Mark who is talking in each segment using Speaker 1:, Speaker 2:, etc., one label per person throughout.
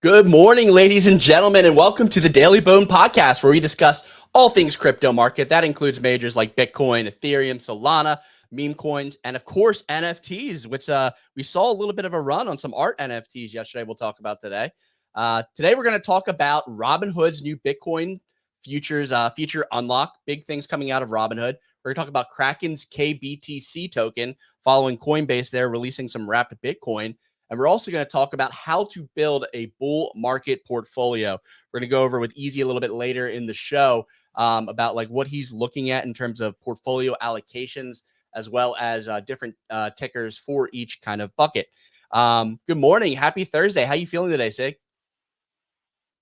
Speaker 1: Good morning, ladies and gentlemen, and welcome to the Daily Bone Podcast, where we discuss all things crypto market. That includes majors like Bitcoin, Ethereum, Solana, meme coins, and of course, NFTs, which we saw a little bit of a run on some art NFTs yesterday. We'll talk about today. Today, we're going to talk about Robinhood's new Bitcoin futures feature unlock. Big things coming out of Robinhood. We're going to talk about Kraken's KBTC token following Coinbase there releasing some rapid Bitcoin. And we're also going to talk about how to build a bull market portfolio. We're going to go over with Easy a little bit later in the show about like what he's looking at in terms of portfolio allocations, as well as different tickers for each kind of bucket. Good morning. Happy Thursday. How you feeling today, Sig?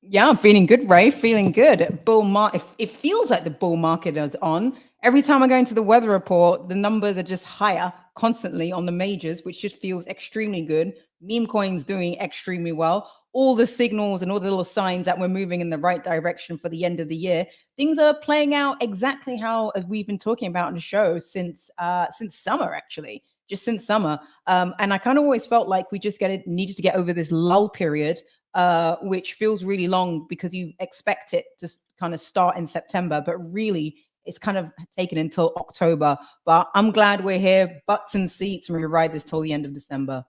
Speaker 2: Yeah, I'm feeling good, Ray. Feeling good. Bull market. It feels like the bull market is on. Every time I go into the weather report, the numbers are just higher constantly on the majors, which just feels extremely good. Meme coins doing extremely well. All the signals and all the little signs that we're moving in the right direction for the end of the year. Things are playing out exactly how we've been talking about in the show since summer, actually. Just since summer. And I kind of always felt like we just needed to get over this lull period, which feels really long because you expect it to kind of start in September, but really it's kind of taken until October. But I'm glad we're here, butts and seats, and we ride this till the end of December.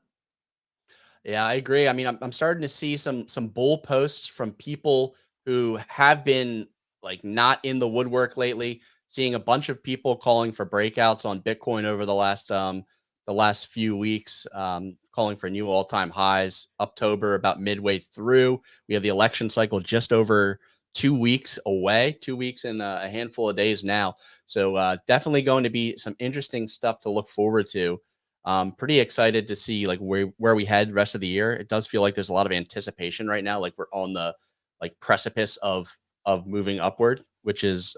Speaker 1: Yeah, I agree. I mean, I'm starting to see some bull posts from people who have been like not in the woodwork lately. Seeing a bunch of people calling for breakouts on Bitcoin over the last few weeks, calling for new all-time highs. October about midway through. We have the election cycle just over 2 weeks away. 2 weeks and a handful of days now. So definitely going to be some interesting stuff to look forward to. Pretty excited to see like where we head rest of the year. It does feel like there's a lot of anticipation right now. Like we're on the like precipice of moving upward, which is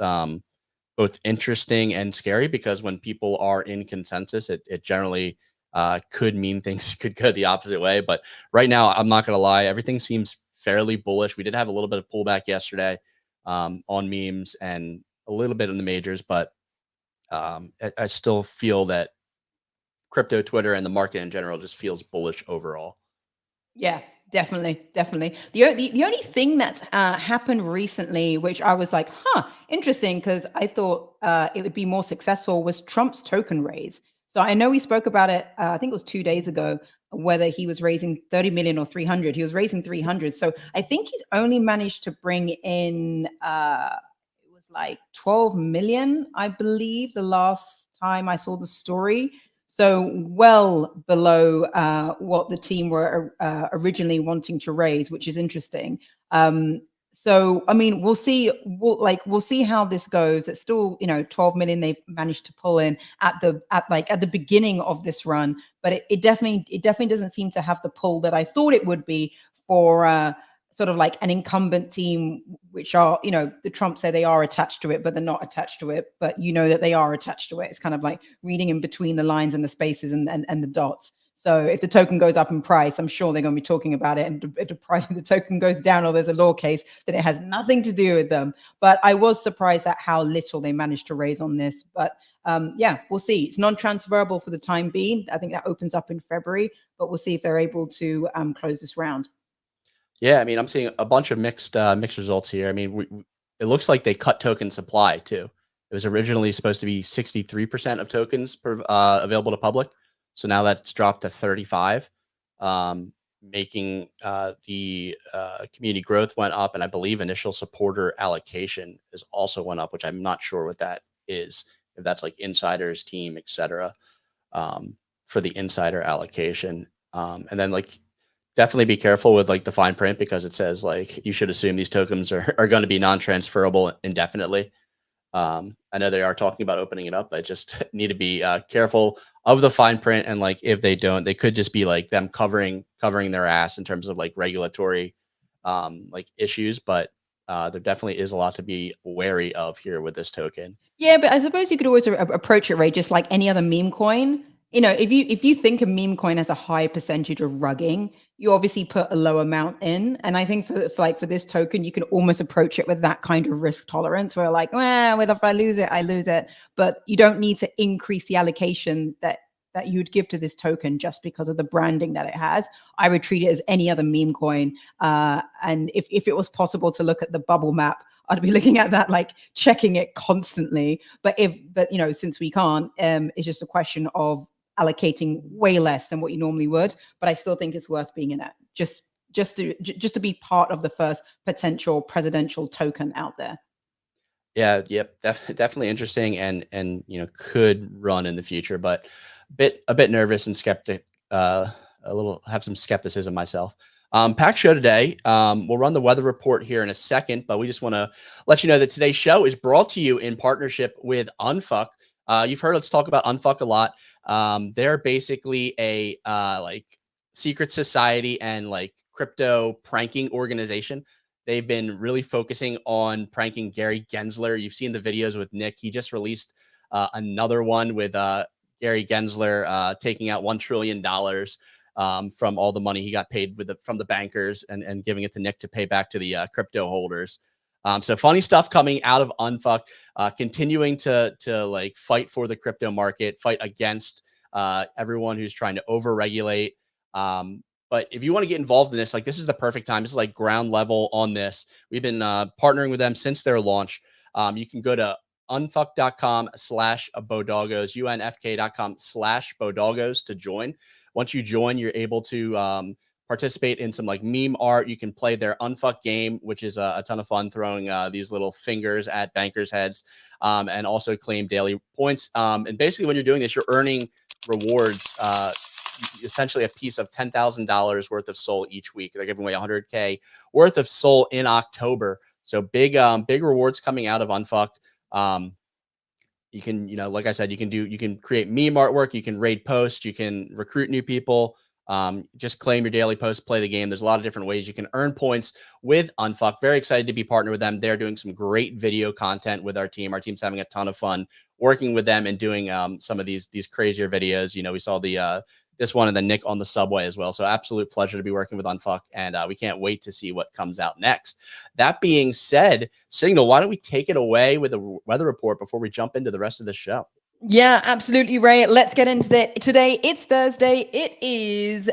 Speaker 1: both interesting and scary because when people are in consensus, it generally could mean things could go the opposite way. But right now, I'm not gonna lie, everything seems fairly bullish. We did have a little bit of pullback yesterday on memes and a little bit in the majors, but I still feel that crypto Twitter and the market in general just feels bullish overall.
Speaker 2: Yeah, definitely, definitely. The only thing that's happened recently, which I was like, interesting, because I thought it would be more successful, was Trump's token raise. So I know we spoke about it, I think it was 2 days ago, whether he was raising 30 million or 300. He was raising 300. So I think he's only managed to bring in, it was like 12 million, I believe, the last time I saw the story. So well below what the team were originally wanting to raise, which is interesting. So I mean, we'll see. We'll see how this goes. It's still 12 million they've managed to pull in at the beginning of this run, but it definitely doesn't seem to have the pull that I thought it would be for sort of like an incumbent team, which are, the Trump say they are attached to it, but they're not attached to it, but that they are attached to it. It's kind of like reading in between the lines and the spaces and the dots. So if the token goes up in price, I'm sure they're going to be talking about it. And if the token goes down or there's a law case, then it has nothing to do with them. But I was surprised at how little they managed to raise on this. But yeah, we'll see. It's non-transferable for the time being. I think that opens up in February, but we'll see if they're able to close this round.
Speaker 1: Yeah, I mean, I'm seeing a bunch of mixed results here. I mean, it looks like they cut token supply too. It was originally supposed to be 63% of tokens available to public, so now that's dropped to 35, making the community growth went up, and I believe initial supporter allocation is also went up, which I'm not sure what that is. If that's like insiders, team, etc. For the insider allocation, and then like. Definitely be careful with like the fine print because it says like you should assume these tokens are going to be non-transferable indefinitely. I know they are talking about opening it up, but just need to be careful of the fine print. And like if they don't, they could just be like them covering their ass in terms of like regulatory like issues. But there definitely is a lot to be wary of here with this token.
Speaker 2: Yeah, but I suppose you could always approach it, Ray, just like any other meme coin. If you think a meme coin has a high percentage of rugging, you obviously put a low amount in. And I think for this token, you can almost approach it with that kind of risk tolerance where like, well, if I lose it, I lose it. But you don't need to increase the allocation that that you'd give to this token just because of the branding that it has. I would treat it as any other meme coin. And if it was possible to look at the bubble map, I'd be looking at that, like checking it constantly. But since we can't, it's just a question of allocating way less than what you normally would. But I still think it's worth being in it, just to be part of the first potential presidential token out there.
Speaker 1: Yeah, yep, definitely interesting, and could run in the future, but a bit nervous and skeptic. A little have some skepticism myself. Packed show today. We'll run the weather report here in a second, but we just want to let you know that today's show is brought to you in partnership with Unfuck. You've heard us talk about Unfuck a lot. They're basically a like secret society and like crypto pranking organization. They've been really focusing on pranking Gary Gensler. You've seen the videos with Nick. He just released another one with Gary Gensler taking out $1 trillion from all the money he got paid from the bankers and giving it to Nick to pay back to the crypto holders. So funny stuff coming out of Unfuck, continuing to like fight for the crypto market, fight against everyone who's trying to overregulate. But if you want to get involved in this, like this is the perfect time. This is like ground level on this. We've been partnering with them since their launch. You can go to unfuck.com/Bodalgos, unfk.com/Bodalgos to join. Once you join, you're able to participate in some like meme art. You can play their Unfuck game, which is a ton of fun, throwing these little fingers at bankers' heads, and also claim daily points. And basically, when you're doing this, you're earning rewards. Essentially a piece of $10,000 worth of SOL each week. They're giving away 100K worth of SOL in October. So big rewards coming out of Unfuck. You can, like I said, you can create meme artwork, you can raid posts, you can recruit new people, just claim your daily post, play the game. There's a lot of different ways you can earn points with Unfuck. Very excited to be partnered with them. They're doing some great video content with our team. Our team's having a ton of fun working with them and doing some of these crazier videos. We saw this one and then Nick on the subway as well. So absolute pleasure to be working with Unfuck, and we can't wait to see what comes out next. That being said, Signal, why don't we take it away with the weather report before we jump into the rest of the show?
Speaker 2: Yeah, absolutely, Ray. Let's get into it. Today, it's Thursday. It is,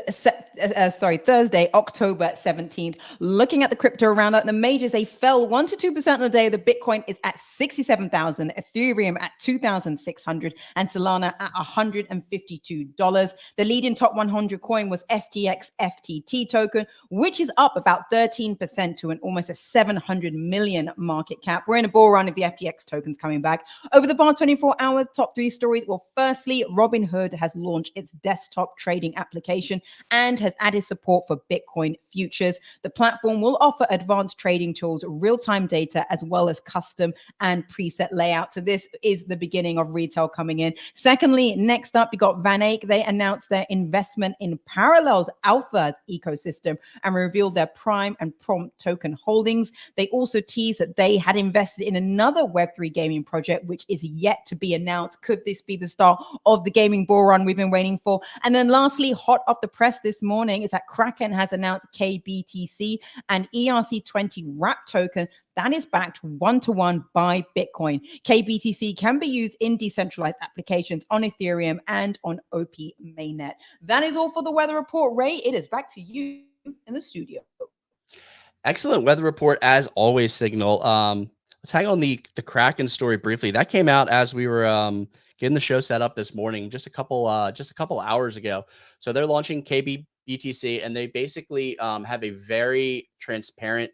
Speaker 2: Thursday, October 17th. Looking at the crypto roundup, the majors, they fell 1% to 2% on the day. The Bitcoin is at 67,000, Ethereum at 2,600, and Solana at $152. The leading top 100 coin was FTX FTT token, which is up about 13% to almost a 700 million market cap. We're in a bull run of the FTX tokens coming back. Over the past 24 hours, top 3 stories. Well, firstly, Robinhood has launched its desktop trading application and has added support for Bitcoin futures. The platform will offer advanced trading tools, real-time data, as well as custom and preset layouts. So this is the beginning of retail coming in. Secondly, next up, we got Van Eyck. They announced their investment in Parallels Alpha's ecosystem and revealed their Prime and Prompt token holdings. They also teased that they had invested in another Web3 gaming project, which is yet to be announced. Could this be the start of the gaming bull run we've been waiting for? And then lastly, hot off the press this morning is that Kraken has announced KBTC, an ERC20 wrap token that is backed 1-to-1 by Bitcoin. KBTC can be used in decentralized applications on Ethereum and on OP mainnet. That is all for the weather report. Ray, it is back to you in the studio.
Speaker 1: Excellent weather report as always, Signal. Let's hang on the Kraken story briefly. That came out as we were getting the show set up this morning, just a couple hours ago. So they're launching KBBTC, and they basically have a very transparent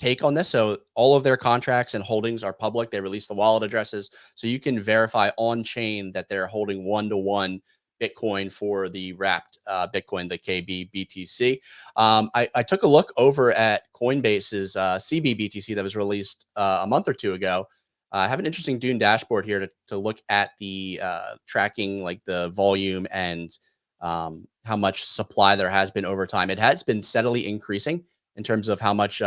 Speaker 1: take on this. So all of their contracts and holdings are public. They release the wallet addresses, so you can verify on chain that they're holding 1-to-1 Bitcoin for the wrapped Bitcoin, the KBBTC. I took a look over at Coinbase's CBBTC that was released a month or two ago. I have an interesting Dune dashboard here to look at the tracking, like the volume and how much supply there has been over time. It has been steadily increasing in terms of how much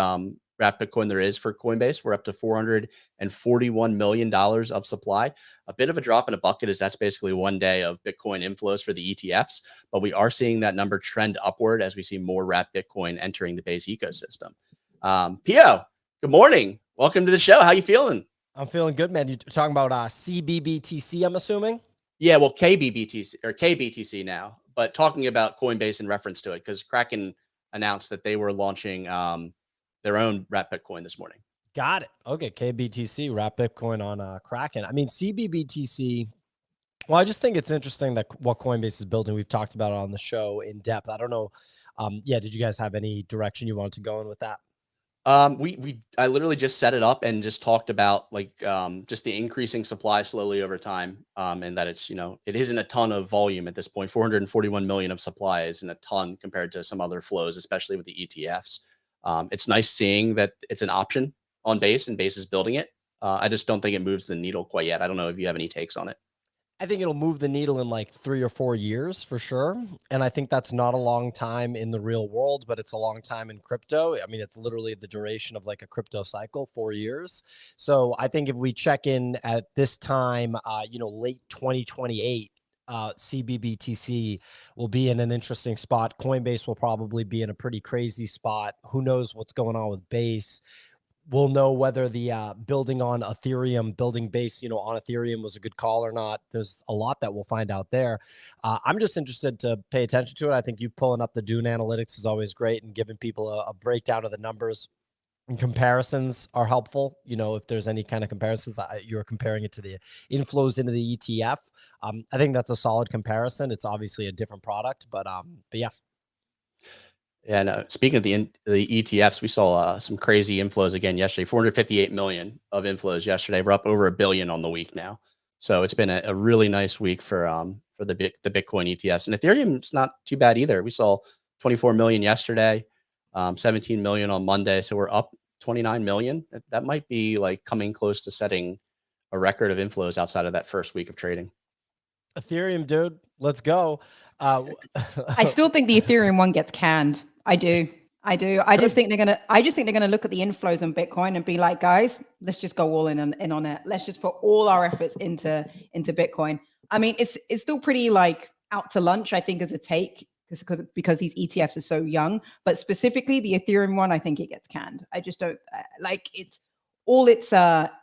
Speaker 1: wrapped Bitcoin there is for Coinbase. We're up to $441 million of supply. A bit of a drop in a bucket, as that's basically one day of Bitcoin inflows for the ETFs, but we are seeing that number trend upward as we see more wrapped Bitcoin entering the Base ecosystem. Pio, good morning. Welcome to the show. How you feeling?
Speaker 3: I'm feeling good, man. You're talking about CBBTC, I'm assuming?
Speaker 1: Yeah, well, KBBTC or KBTC now, but talking about Coinbase in reference to it, because Kraken announced that they were launching their own wrap Bitcoin this morning.
Speaker 3: Got it. Okay, KBTC, wrap Bitcoin on Kraken. I mean, CBBTC. Well, I just think it's interesting that what Coinbase is building. We've talked about it on the show in depth. I don't know. Yeah, did you guys have any direction you wanted to go in with that?
Speaker 1: I literally just set it up and just talked about like just the increasing supply slowly over time, and that it's it isn't a ton of volume at this point. 441 million of supply isn't a ton compared to some other flows, especially with the ETFs. It's nice seeing that it's an option on Base and Base is building it. I just don't think it moves the needle quite yet. I don't know if you have any takes on it.
Speaker 3: I think it'll move the needle in like 3 or 4 years for sure. And I think that's not a long time in the real world, but it's a long time in crypto. I mean, it's literally the duration of like a crypto cycle, 4 years. So I think if we check in at this time, late 2028, CBBTC will be in an interesting spot. Coinbase will probably be in a pretty crazy spot. Who knows what's going on with Base? We'll know whether the building on Ethereum, building Base, on Ethereum was a good call or not. There's a lot that we'll find out there. I'm just interested to pay attention to it. I think you pulling up the Dune analytics is always great, and giving people a breakdown of the numbers and comparisons are helpful. If there's any kind of comparisons, you're comparing it to the inflows into the ETF. I think that's a solid comparison. It's obviously a different product, but yeah.
Speaker 1: And speaking of the ETFs, we saw some crazy inflows again yesterday. 458 million of inflows yesterday. We're up over $1 billion on the week now. So it's been a really nice week for the Bitcoin ETFs. And Ethereum's not too bad either. We saw 24 million yesterday, 17 million on Monday. So we're up 29 million. That might be like coming close to setting a record of inflows outside of that first week of trading.
Speaker 3: Ethereum, dude, let's go.
Speaker 2: I still think the Ethereum one gets canned. I do. I just think they're gonna look at the inflows on Bitcoin and be like, guys, let's just go all in on it. Let's just put all our efforts into Bitcoin. I mean, it's still pretty like out to lunch, I think, as a take because these ETFs are so young. But specifically the Ethereum one, I think it gets canned. I just don't like it's all its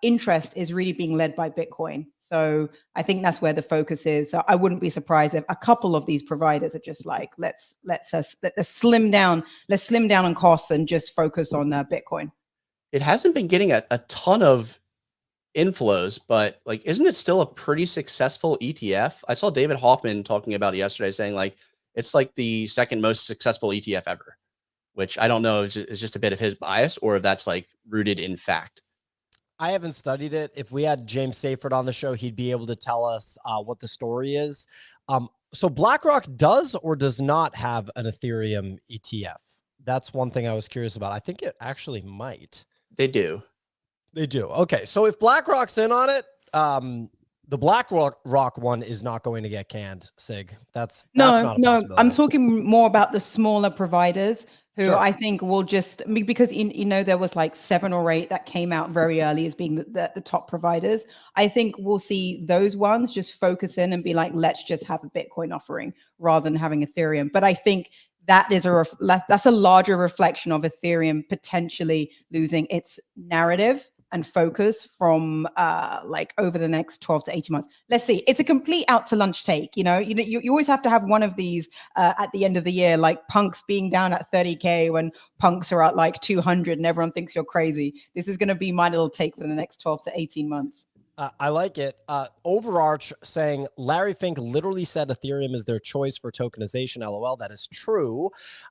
Speaker 2: interest is really being led by Bitcoin. So I think that's where the focus is. So I wouldn't be surprised if a couple of these providers are just like, let's slim down on costs and just focus on Bitcoin.
Speaker 1: It hasn't been getting a ton of inflows, but like, isn't it still a pretty successful ETF? I saw David Hoffman talking about it yesterday, saying like it's like the second most successful ETF ever, which I don't know is just a bit of his bias or if that's like rooted in fact.
Speaker 3: I haven't studied it. If we had James Seyfert on the show, he'd be able to tell us what the story is. So BlackRock does or does not have an Ethereum ETF? That's one thing I was curious about. I think it actually might.
Speaker 1: They do.
Speaker 3: They do. Okay. So if BlackRock's in on it, the BlackRock one is not going to get canned, Sig. That's not a possibility.
Speaker 2: I'm talking more about the smaller providers who
Speaker 3: Sure.
Speaker 2: I think will just because there was like 7 or 8 that came out very early as being the top providers. I think we'll see those ones just focus in and be like, let's just have a Bitcoin offering rather than having Ethereum. But I think that is that's a larger reflection of Ethereum potentially losing its narrative and focus from like over the next 12 to 18 months. Let's see. It's a complete out to lunch take. You always have to have one of these at the end of the year, like punks being down at 30K when punks are at like 200 and everyone thinks you're crazy. This is going to be my little take for the next 12 to 18 months.
Speaker 3: I like it. Overarch saying Larry Fink literally said Ethereum is their choice for tokenization. LOL. That is true.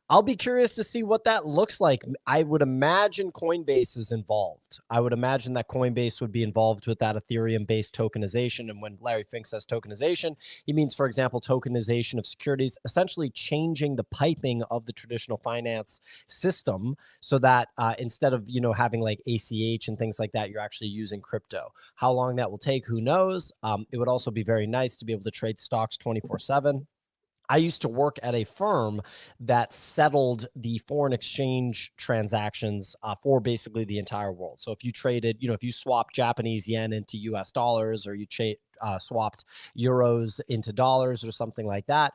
Speaker 3: I'll be curious to see what that looks like. I would imagine Coinbase is involved. I would imagine that Coinbase would be involved with that Ethereum-based tokenization. And when Larry Fink says tokenization, he means, for example, tokenization of securities, essentially changing the piping of the traditional finance system so that instead of, having like ACH and things like that, you're actually using crypto. How long that will take, who knows? It would also be very nice to be able to trade stocks 24/7. I used to work at a firm that settled the foreign exchange transactions for basically the entire world. So if you traded, if you swapped Japanese yen into US dollars or you swapped euros into dollars or something like that,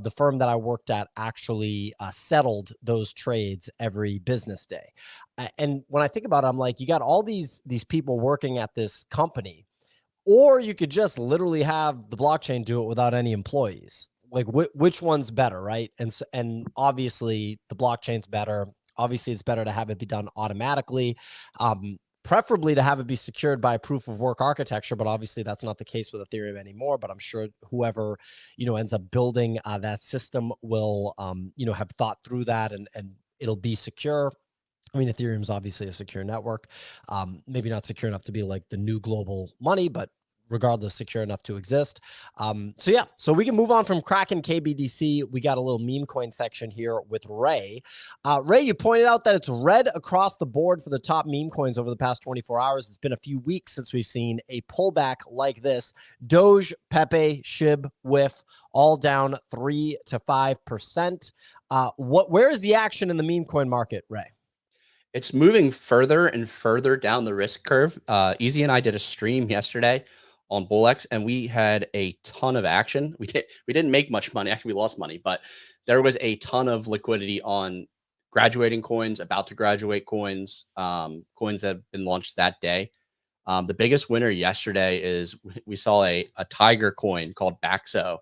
Speaker 3: the firm that I worked at actually settled those trades every business day. And when I think about it, I'm like, you got all these people working at this company. or you could just literally have the blockchain do it without any employees. Like which one's better, right? And obviously the blockchain's better. Obviously it's better to have it be done automatically. Preferably to have it be secured by proof of work architecture, but obviously that's not the case with Ethereum anymore. But I'm sure whoever, ends up building that system will, have thought through that, and it'll be secure. I mean, Ethereum's obviously a secure network. Maybe not secure enough to be like the new global money, but regardless, secure enough to exist. So we can move on from Kraken KBDC. We got a little meme coin section here with Ray. Ray, you pointed out that it's red across the board for the top meme coins over the past 24 hours. It's been a few weeks since we've seen a pullback like this. Doge, Pepe, SHIB, WIF, all down 3 to 5%. Where is the action in the meme coin market, Ray?
Speaker 1: It's moving further and further down the risk curve. Easy and I did a stream yesterday on BullX, and we had a ton of action. We didn't make much money. Actually, we lost money, but there was a ton of liquidity on graduating coins, about to graduate coins, coins that have been launched that day. The biggest winner yesterday is we saw a tiger coin called Baxo.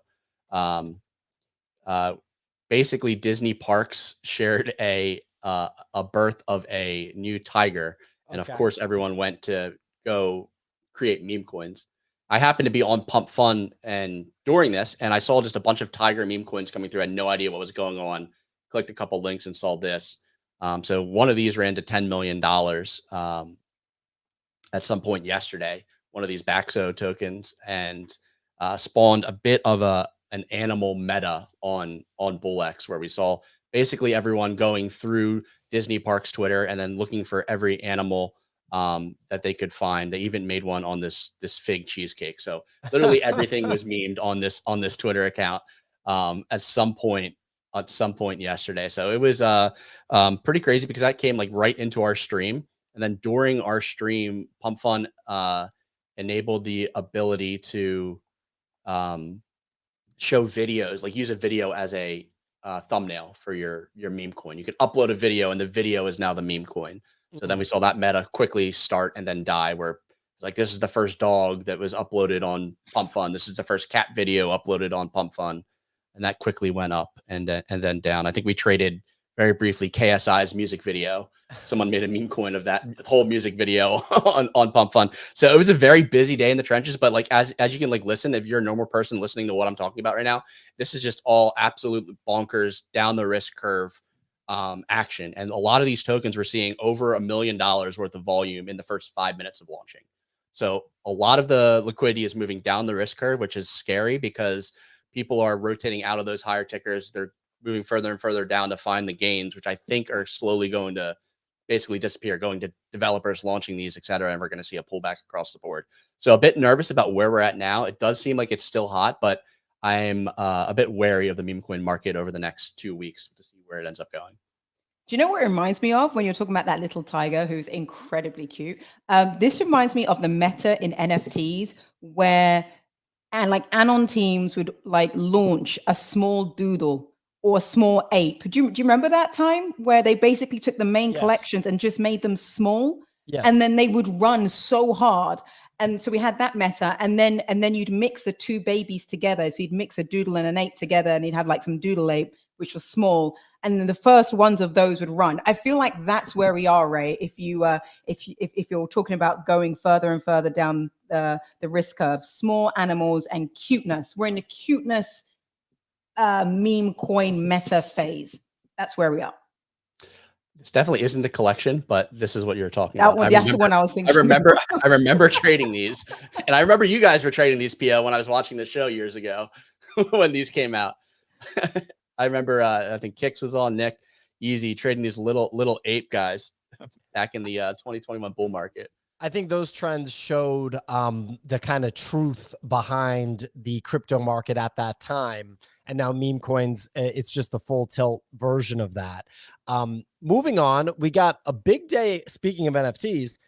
Speaker 1: Basically, Disney Parks shared a birth of a new tiger, and of course, everyone went to go create meme coins. I happened to be on Pump Fun and during this, and I saw just a bunch of tiger meme coins coming through. I had no idea what was going on. Clicked a couple links and saw this. So one of these ran to $10 million at some point yesterday. One of these Baxo tokens, and spawned a bit of an animal meta on BullX, where we saw basically everyone going through Disney Parks Twitter and then looking for every animal that they could find. They even made one on this fig cheesecake. So literally everything was memed on this Twitter account at some point yesterday. So it was pretty crazy, because that came like right into our stream. And then during our stream, Pump Fun enabled the ability to show videos, like use a video as a thumbnail for your meme coin. You can upload a video, and the video is now the meme coin. So then we saw that meta quickly start and then die, where like this is the first dog that was uploaded on Pump Fun. This is the first cat video uploaded on Pump Fun, and that quickly went up and then down. I think we traded very briefly KSI's music video. Someone made a meme coin of that whole music video on Pump Fun. So it was a very busy day in the trenches. But like as you can like listen, if you're a normal person listening to what I'm talking about right now, this is just all absolute bonkers down the risk curve action. And a lot of these tokens we're seeing over $1 million worth of volume in the first 5 minutes of launching. So a lot of the liquidity is moving down the risk curve, which is scary, because people are rotating out of those higher tickers. They're moving further and further down to find the gains, which I think are slowly going to basically disappear, going to developers launching these, et cetera. And we're going to see a pullback across the board. So a bit nervous about where we're at now. It does seem like it's still hot, but I'm a bit wary of the meme coin market over the next 2 weeks to see where it ends up going.
Speaker 2: Do you know what it reminds me of when you're talking about that little tiger who's incredibly cute? This reminds me of the meta in NFTs, where like anon teams would like launch a small doodle or a small ape. Do you remember that time where they basically took the main collections and just made them small?
Speaker 3: Yes.
Speaker 2: And then they would run so hard. And so we had that meta, and then you'd mix the two babies together. So you'd mix a doodle and an ape together, and you'd have like some doodle ape, which was small. And then the first ones of those would run. I feel like that's where we are, Ray. If you're talking about going further and further down the risk curve, small animals and cuteness. We're in the cuteness meme coin meta phase. That's where we are.
Speaker 1: This definitely isn't the collection, but this is what you're talking
Speaker 2: That
Speaker 1: about.
Speaker 2: one, that's the one I was thinking.
Speaker 1: I remember trading these, and I remember you guys were trading these PO when I was watching the show years ago when these came out. I remember I think Kix was on, Nick, Easy, trading these little ape guys back in the 2021 bull market.
Speaker 3: I think those trends showed the kind of truth behind the crypto market at that time. And now meme coins, it's just the full tilt version of that. Moving on, we got a big day. Speaking of NFTs,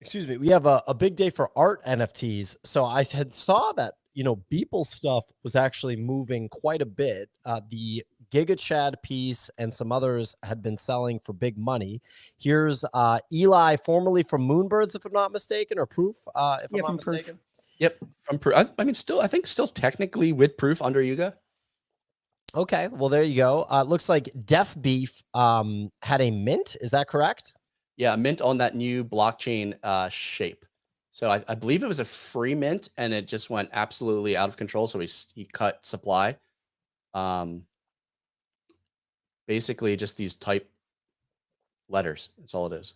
Speaker 3: excuse me, we have a big day for art NFTs. So I had saw that, Beeple stuff was actually moving quite a bit. The Giga Chad piece and some others had been selling for big money. Here's Eli, formerly from Moonbirds, if I'm not mistaken, or Proof, if I'm not mistaken.
Speaker 1: Yep. From proof. I mean, still, I think still technically with proof under Yuga.
Speaker 3: Okay, well, there you go. Looks like Def Beef had a mint. Is that correct?
Speaker 1: Yeah, mint on that new blockchain shape. So I believe it was a free mint, and it just went absolutely out of control. So he cut supply. Basically, just these type letters. That's all it is.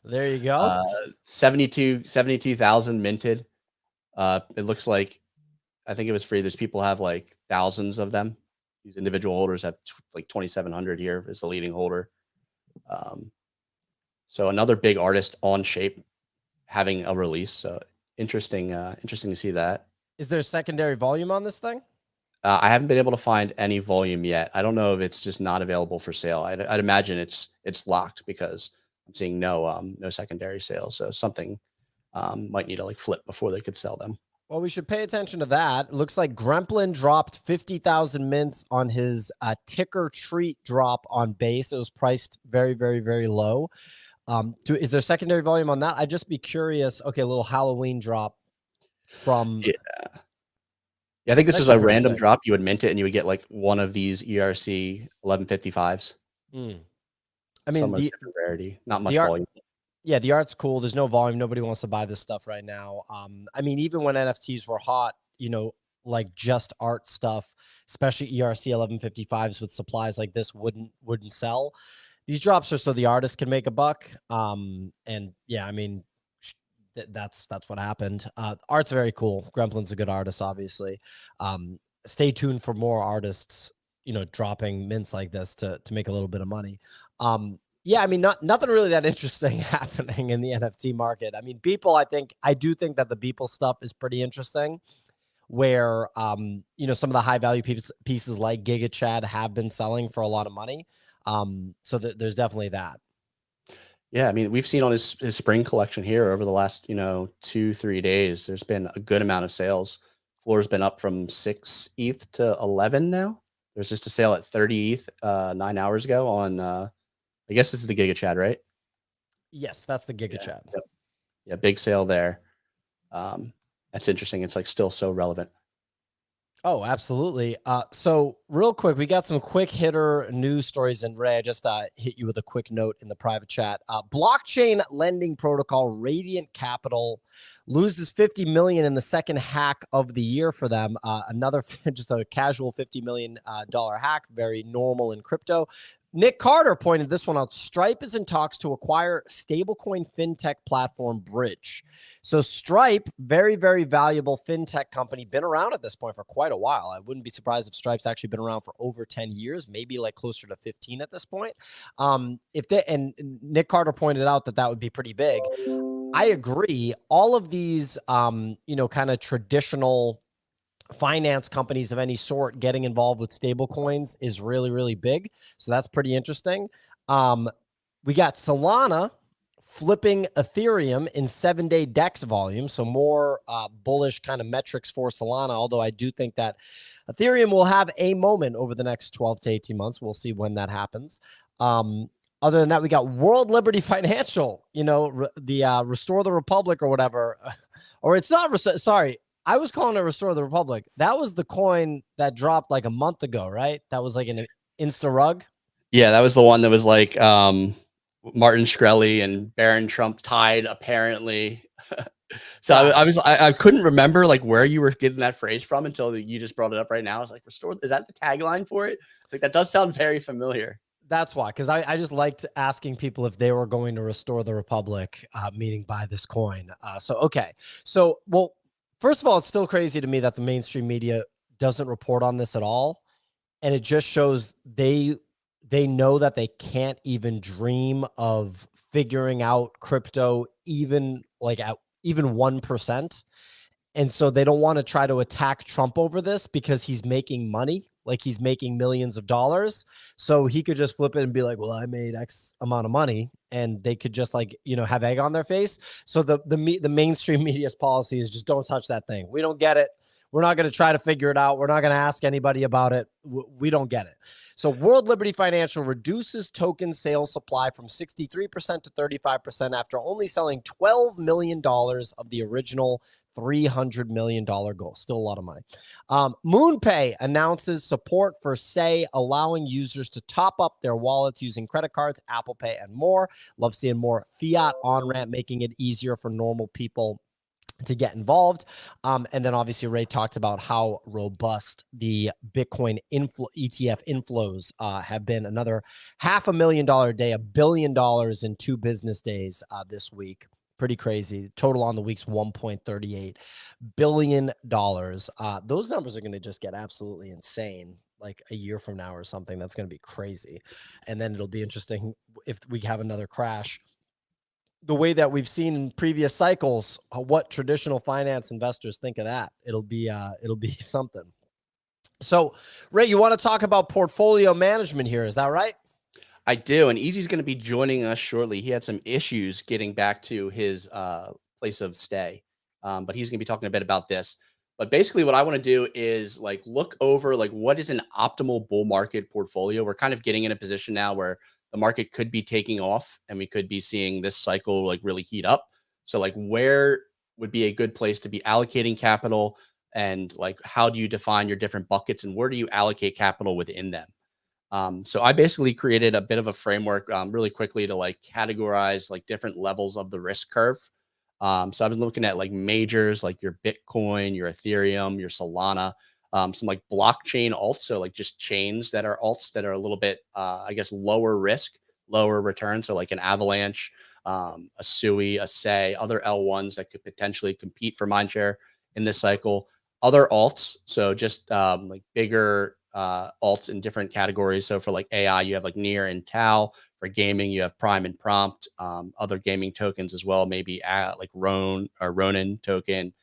Speaker 3: There you go.
Speaker 1: 72,000 minted. It looks like, I think it was free. There's people have like thousands of them. These individual holders have like 2,700 here as the leading holder. So another big artist on shape having a release. So interesting to see that.
Speaker 3: Is there secondary volume on this thing?
Speaker 1: I haven't been able to find any volume yet. I don't know if it's just not available for sale. I'd imagine it's locked because I'm seeing no secondary sales. So something might need to like flip before they could sell them.
Speaker 3: Well, we should pay attention to that. It looks like Gremplin dropped 50,000 mints on his ticker treat drop on base. It was priced very, very, very low. Is there secondary volume on that? I'd just be curious. Okay, a little Halloween drop from.
Speaker 1: Yeah, I think this is a random drop. You would mint it and you would get like one of these ERC 1155s.
Speaker 3: I mean,
Speaker 1: the different rarity, not much volume.
Speaker 3: Yeah, the art's cool. There's no volume. Nobody wants to buy this stuff right now. I mean, even when NFTs were hot, you know, like just art stuff, especially ERC 1155s with supplies like this wouldn't sell. These drops are so the artist can make a buck. And yeah, I mean, that's what happened. Art's very cool. Gremplin's a good artist, obviously. Stay tuned for more artists, you know, dropping mints like this to make a little bit of money. Yeah, I mean, nothing really that interesting happening in the NFT market. I mean, I do think that the Beeple stuff is pretty interesting, where you know, some of the high value pieces like Giga Chad have been selling for a lot of money. So there's definitely that.
Speaker 1: Yeah, I mean, we've seen on his spring collection here over the last, 2-3 days, there's been a good amount of sales. Floor's been up from 6 ETH to 11 now. There's just a sale at 30 ETH 9 hours ago on, I guess this is the Giga Chad, right?
Speaker 3: Yes, that's the Giga Chad.
Speaker 1: Yep. Yeah, big sale there. That's interesting. It's like still so relevant.
Speaker 3: Oh, absolutely. So real quick, we got some quick hitter news stories, and Ray, I just hit you with a quick note in the private chat. Blockchain lending protocol Radiant Capital loses 50 million in the second hack of the year for them. Another just a casual $50 million hack, very normal in crypto. Nick Carter pointed this one out. Stripe is in talks to acquire stablecoin fintech platform Bridge. So Stripe, very, very valuable fintech company, been around at this point for quite a while. I wouldn't be surprised if Stripe's actually been around for over 10 years, maybe like closer to 15 at this point. And Nick Carter pointed out that would be pretty big. I agree. All of these, kind of traditional finance companies of any sort getting involved with stable coins is really, really big. So that's pretty interesting. We got Solana flipping Ethereum in 7-day DEX volume. So more bullish kind of metrics for Solana, although I do think that Ethereum will have a moment over the next 12 to 18 months. We'll see when that happens. Other than that, we got World Liberty Financial, the Restore the Republic or whatever. Or it's not, sorry. I was calling it Restore the Republic. That was the coin that dropped like a month ago, right? That was like an Insta rug.
Speaker 1: Yeah, that was the one that was like Martin Shkreli and Barron Trump tied, apparently. So yeah. I couldn't remember like where you were getting that phrase from until you just brought it up right now. I was like, Restore, is that the tagline for it? It's like, that does sound very familiar.
Speaker 3: That's why, because I just liked asking people if they were going to restore the Republic, meaning buy this coin. Okay. So, well, first of all, it's still crazy to me that the mainstream media doesn't report on this at all. And it just shows they know that they can't even dream of figuring out crypto even like at even 1%. And so they don't want to try to attack Trump over this because he's making money, like he's making millions of dollars. So he could just flip it and be like, well, I made X amount of money, and they could just like, have egg on their face. So the mainstream media's policy is just don't touch that thing. We don't get it. We're not going to try to figure it out. We're not going to ask anybody about it. We don't get it. So World Liberty Financial reduces token sales supply from 63% to 35% after only selling $12 million of the original $300 million goal. Still a lot of money. MoonPay announces support for Say, allowing users to top up their wallets using credit cards, Apple Pay, and more. Love seeing more fiat on-ramp, making it easier for normal people to get involved. And then obviously Ray talked about how robust the Bitcoin ETF inflows have been. Another $500,000 a day, $1 billion in 2 business days this week. Pretty crazy. Total on the week's $1.38 billion. Those numbers are going to just get absolutely insane. Like a year from now or something. That's going to be crazy. And then it'll be interesting if we have another crash the way that we've seen in previous cycles, what traditional finance investors think of that. It'll be something. So, Ray, you want to talk about portfolio management here? Is that right?
Speaker 1: I do. And Easy's going to be joining us shortly. He had some issues getting back to his place of stay, but he's going to be talking a bit about this. But basically what I want to do is like look over like what is an optimal bull market portfolio. We're kind of getting in a position now where the market could be taking off and we could be seeing this cycle like really heat up. So like where would be a good place to be allocating capital, and like how do you define your different buckets and where do you allocate capital within them? So I basically created a bit of a framework really quickly to like categorize like different levels of the risk curve. So I've been looking at like majors, like your Bitcoin, your Ethereum, your Solana, some like blockchain alts. So like just chains that are alts that are a little bit, I guess, lower risk, lower return. So like an Avalanche, a Sui, a Say, other L1s that could potentially compete for mindshare in this cycle. Other alts, so just like bigger alts in different categories. So for like AI, you have like Near and Tau. For gaming, you have Prime and Prompt. Other gaming tokens as well, maybe like Ronin token,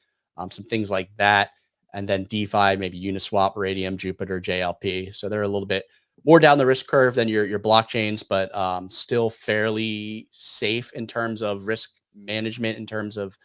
Speaker 1: some things like that. And then DeFi, maybe Uniswap, Radium, Jupiter, JLP. So they're a little bit more down the risk curve than your blockchains, but still fairly safe in terms of risk management, in terms of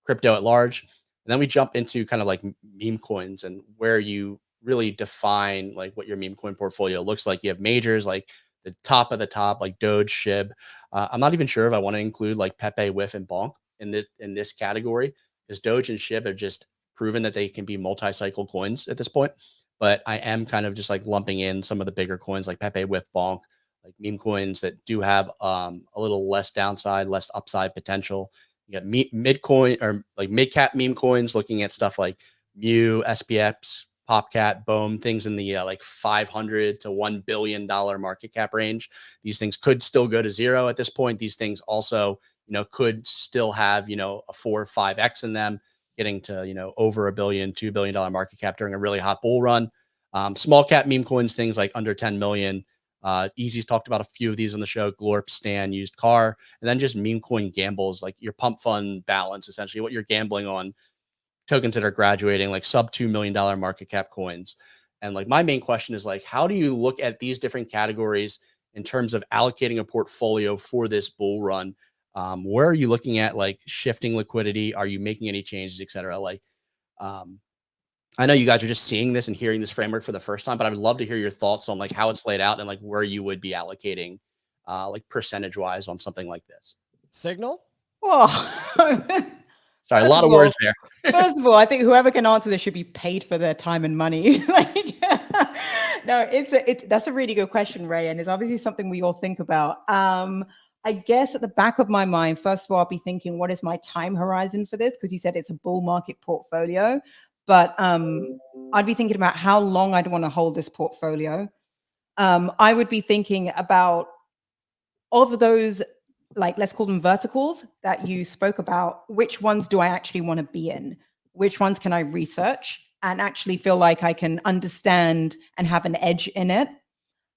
Speaker 1: crypto at large. And then we jump into kind of like meme coins and where you really define like what your meme coin portfolio looks like. You have majors like the top of the top, like Doge, SHIB. I'm not even sure if I want to include like Pepe, Whiff, and Bonk in this category, because Doge and SHIB have just proven that they can be multi-cycle coins at this point. But I am kind of just like lumping in some of the bigger coins like Pepe, Whiff, Bonk, like meme coins that do have a little less downside, less upside potential. You got mid-coin or like mid-cap meme coins, looking at stuff like Mew, SPX, Popcat, Bohm, things in the like $500 to $1 billion market cap range. These things could still go to zero at this point. These things also, could still have, a 4 or 5x in them, getting to, over $1 billion, $2 billion market cap during a really hot bull run. Small cap meme coins, things like under 10 million. Easy's talked about a few of these on the show: Glorp, Stan, Used Car, and then just meme coin gambles, like your pump fund balance, essentially what you're gambling on, tokens that are graduating, like sub $2 million market cap coins. And like my main question is like, how do you look at these different categories in terms of allocating a portfolio for this bull run? Where are you looking at like shifting liquidity? Are you making any changes, et cetera? Like, I know you guys are just seeing this and hearing this framework for the first time, but I would love to hear your thoughts on like how it's laid out and like where you would be allocating like percentage wise on something like this.
Speaker 3: Signal?
Speaker 2: Oh,
Speaker 1: Sorry, a lot of words there.
Speaker 2: First of all, I think whoever can answer this should be paid for their time and money. Like, no, that's a really good question, Ray, and it's obviously something we all think about. I guess at the back of my mind, first of all, I'll be thinking, what is my time horizon for this? Because you said it's a bull market portfolio, but I'd be thinking about how long I'd want to hold this portfolio. I would be thinking about of those, like, let's call them verticals that you spoke about, which ones do I actually want to be in? Which ones can I research and actually feel like I can understand and have an edge in it?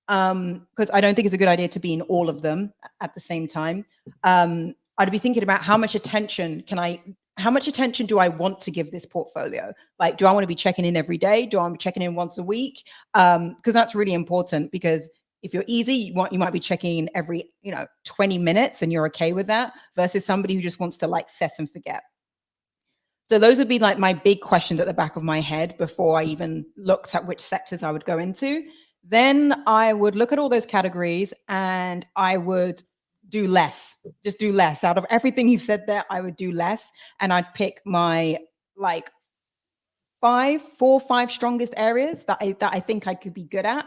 Speaker 2: Because I don't think it's a good idea to be in all of them at the same time. I'd be thinking about how much attention do I want to give this portfolio? Like, do I want to be checking in every day? Do I want to be checking in once a week? Because that's really important, because if you're easy, you might be checking in every 20 minutes and you're okay with that, versus somebody who just wants to like set and forget. So those would be like my big questions at the back of my head before I even looked at which sectors I would go into. Then I would look at all those categories and I would do less, just do less. Out of everything you've said there, I would do less. And I'd pick my like 5 strongest areas that I think I could be good at.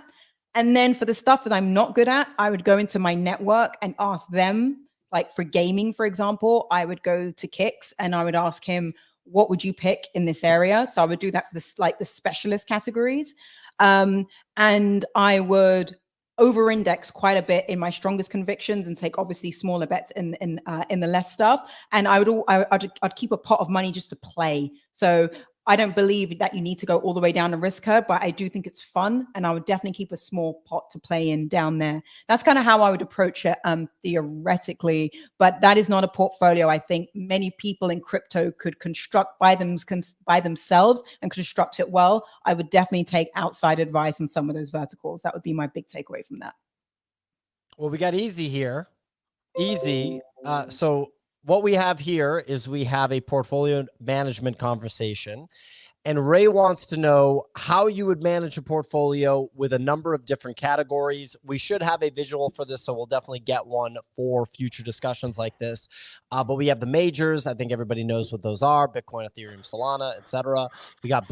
Speaker 2: And then for the stuff that I'm not good at, I would go into my network and ask them, like for gaming, for example, I would go to Kix and I would ask him, what would you pick in this area? So I would do that for this, like the specialist categories. And I would over-index quite a bit in my strongest convictions and take obviously smaller bets in the less stuff. And I'd keep a pot of money just to play. So I don't believe that you need to go all the way down the risk curve, but I do think it's fun. And I would definitely keep a small pot to play in down there. That's kind of how I would approach it theoretically, but that is not a portfolio I think many people in crypto could construct by themselves and construct it well. I would definitely take outside advice on some of those verticals. That would be my big takeaway from that.
Speaker 3: Well, we got Easy here. Easy. So what we have here is we have a portfolio management conversation. And Ray wants to know how you would manage a portfolio with a number of different categories. We should have a visual for this, so we'll definitely get one for future discussions like this. But we have the majors. I think everybody knows what those are: Bitcoin, Ethereum, Solana, etc. We got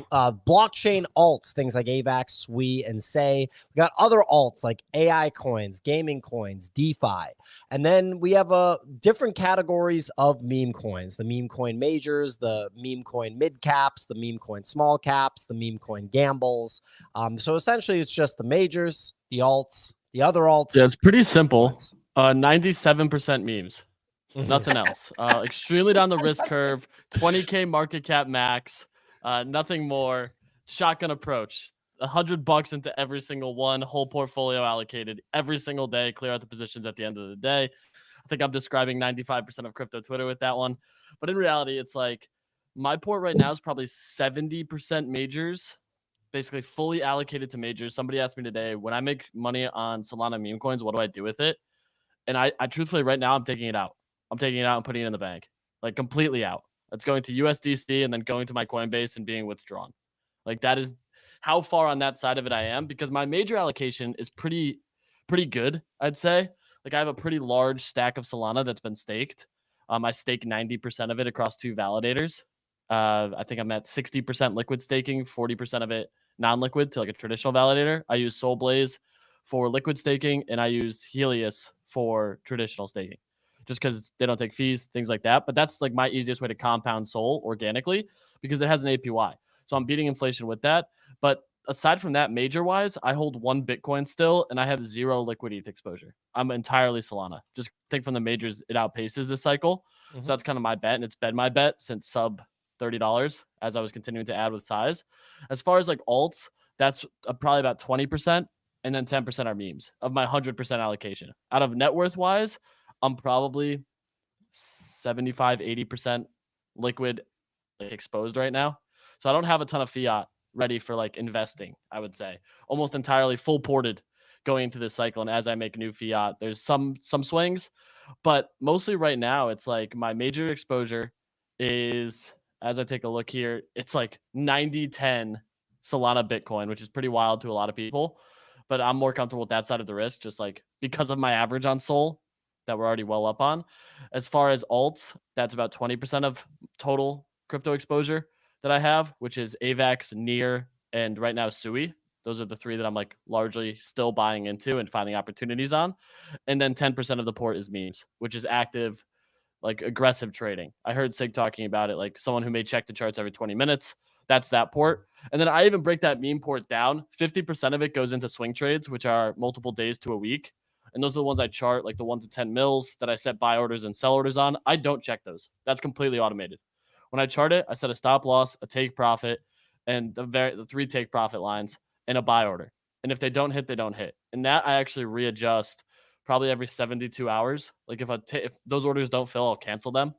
Speaker 3: blockchain alts, things like AVAX, SWI, and SEI. We got other alts like AI coins, gaming coins, DeFi. And then we have different categories of meme coins: the meme coin majors, the meme coin mid caps, the meme coin small caps, the meme coin gambles. So essentially it's just the majors, the alts, the other alts.
Speaker 4: Yeah, it's pretty simple. 97% memes. Nothing else. Extremely down the risk curve. 20K market cap max. Nothing more. Shotgun approach. $100 into every single one. Whole portfolio allocated every single day. Clear out the positions at the end of the day. I think I'm describing 95% of crypto Twitter with that one. But in reality, it's like my port right now is probably 70% majors, basically fully allocated to majors. Somebody asked me today, when I make money on Solana meme coins, what do I do with it? And I truthfully right now, I'm taking it out. I'm taking it out and putting it in the bank, like completely out. It's going to USDC and then going to my Coinbase and being withdrawn. Like that is how far on that side of it I am, because my major allocation is pretty good, I'd say. Like I have a pretty large stack of Solana that's been staked. I stake 90% of it across 2 validators. I think I'm at 60% liquid staking, 40% of it non-liquid to like a traditional validator. I use Soulblaze for liquid staking, and I use Helios for traditional staking, just because they don't take fees, things like that. But that's like my easiest way to compound Sol organically because it has an APY. So I'm beating inflation with that. But aside from that, major-wise, I hold 1 Bitcoin still, and I have 0 liquid ETH exposure. I'm entirely Solana. Just think from the majors, it outpaces this cycle. So that's kind of my bet, and it's been my bet since sub $30 as I was continuing to add with size. As far as like alts, that's probably about 20%, and then 10% are memes of my 100% allocation. Out of net worth wise, I'm probably 75, 80% liquid exposed right now. So I don't have a ton of fiat ready for like investing, I would say. Almost entirely full ported going into this cycle. And as I make new fiat, there's some swings, but mostly right now, it's like my major exposure is, as I take a look here, it's like 90-10 Solana Bitcoin, which is pretty wild to a lot of people. But I'm more comfortable with that side of the risk, just like because of my average on Sol that we're already well up on. As far as alts, that's about 20% of total crypto exposure that I have, which is AVAX, NEAR, and right now SUI. Those are the 3 that I'm like largely still buying into and finding opportunities on. And then 10% of the port is memes, which is active, like aggressive trading. I heard Sig talking about it, like someone who may check the charts every 20 minutes. That's that port. And then I even break that meme port down. 50% of it goes into swing trades, which are multiple days to a week. And those are the ones I chart, like the 1 to 10 mils that I set buy orders and sell orders on. I don't check those. That's completely automated. When I chart it, I set a stop loss, a take profit, and the 3 take profit lines and a buy order. And if they don't hit, they don't hit. And that I actually readjust probably every 72 hours. Like if those orders don't fill, I'll cancel them.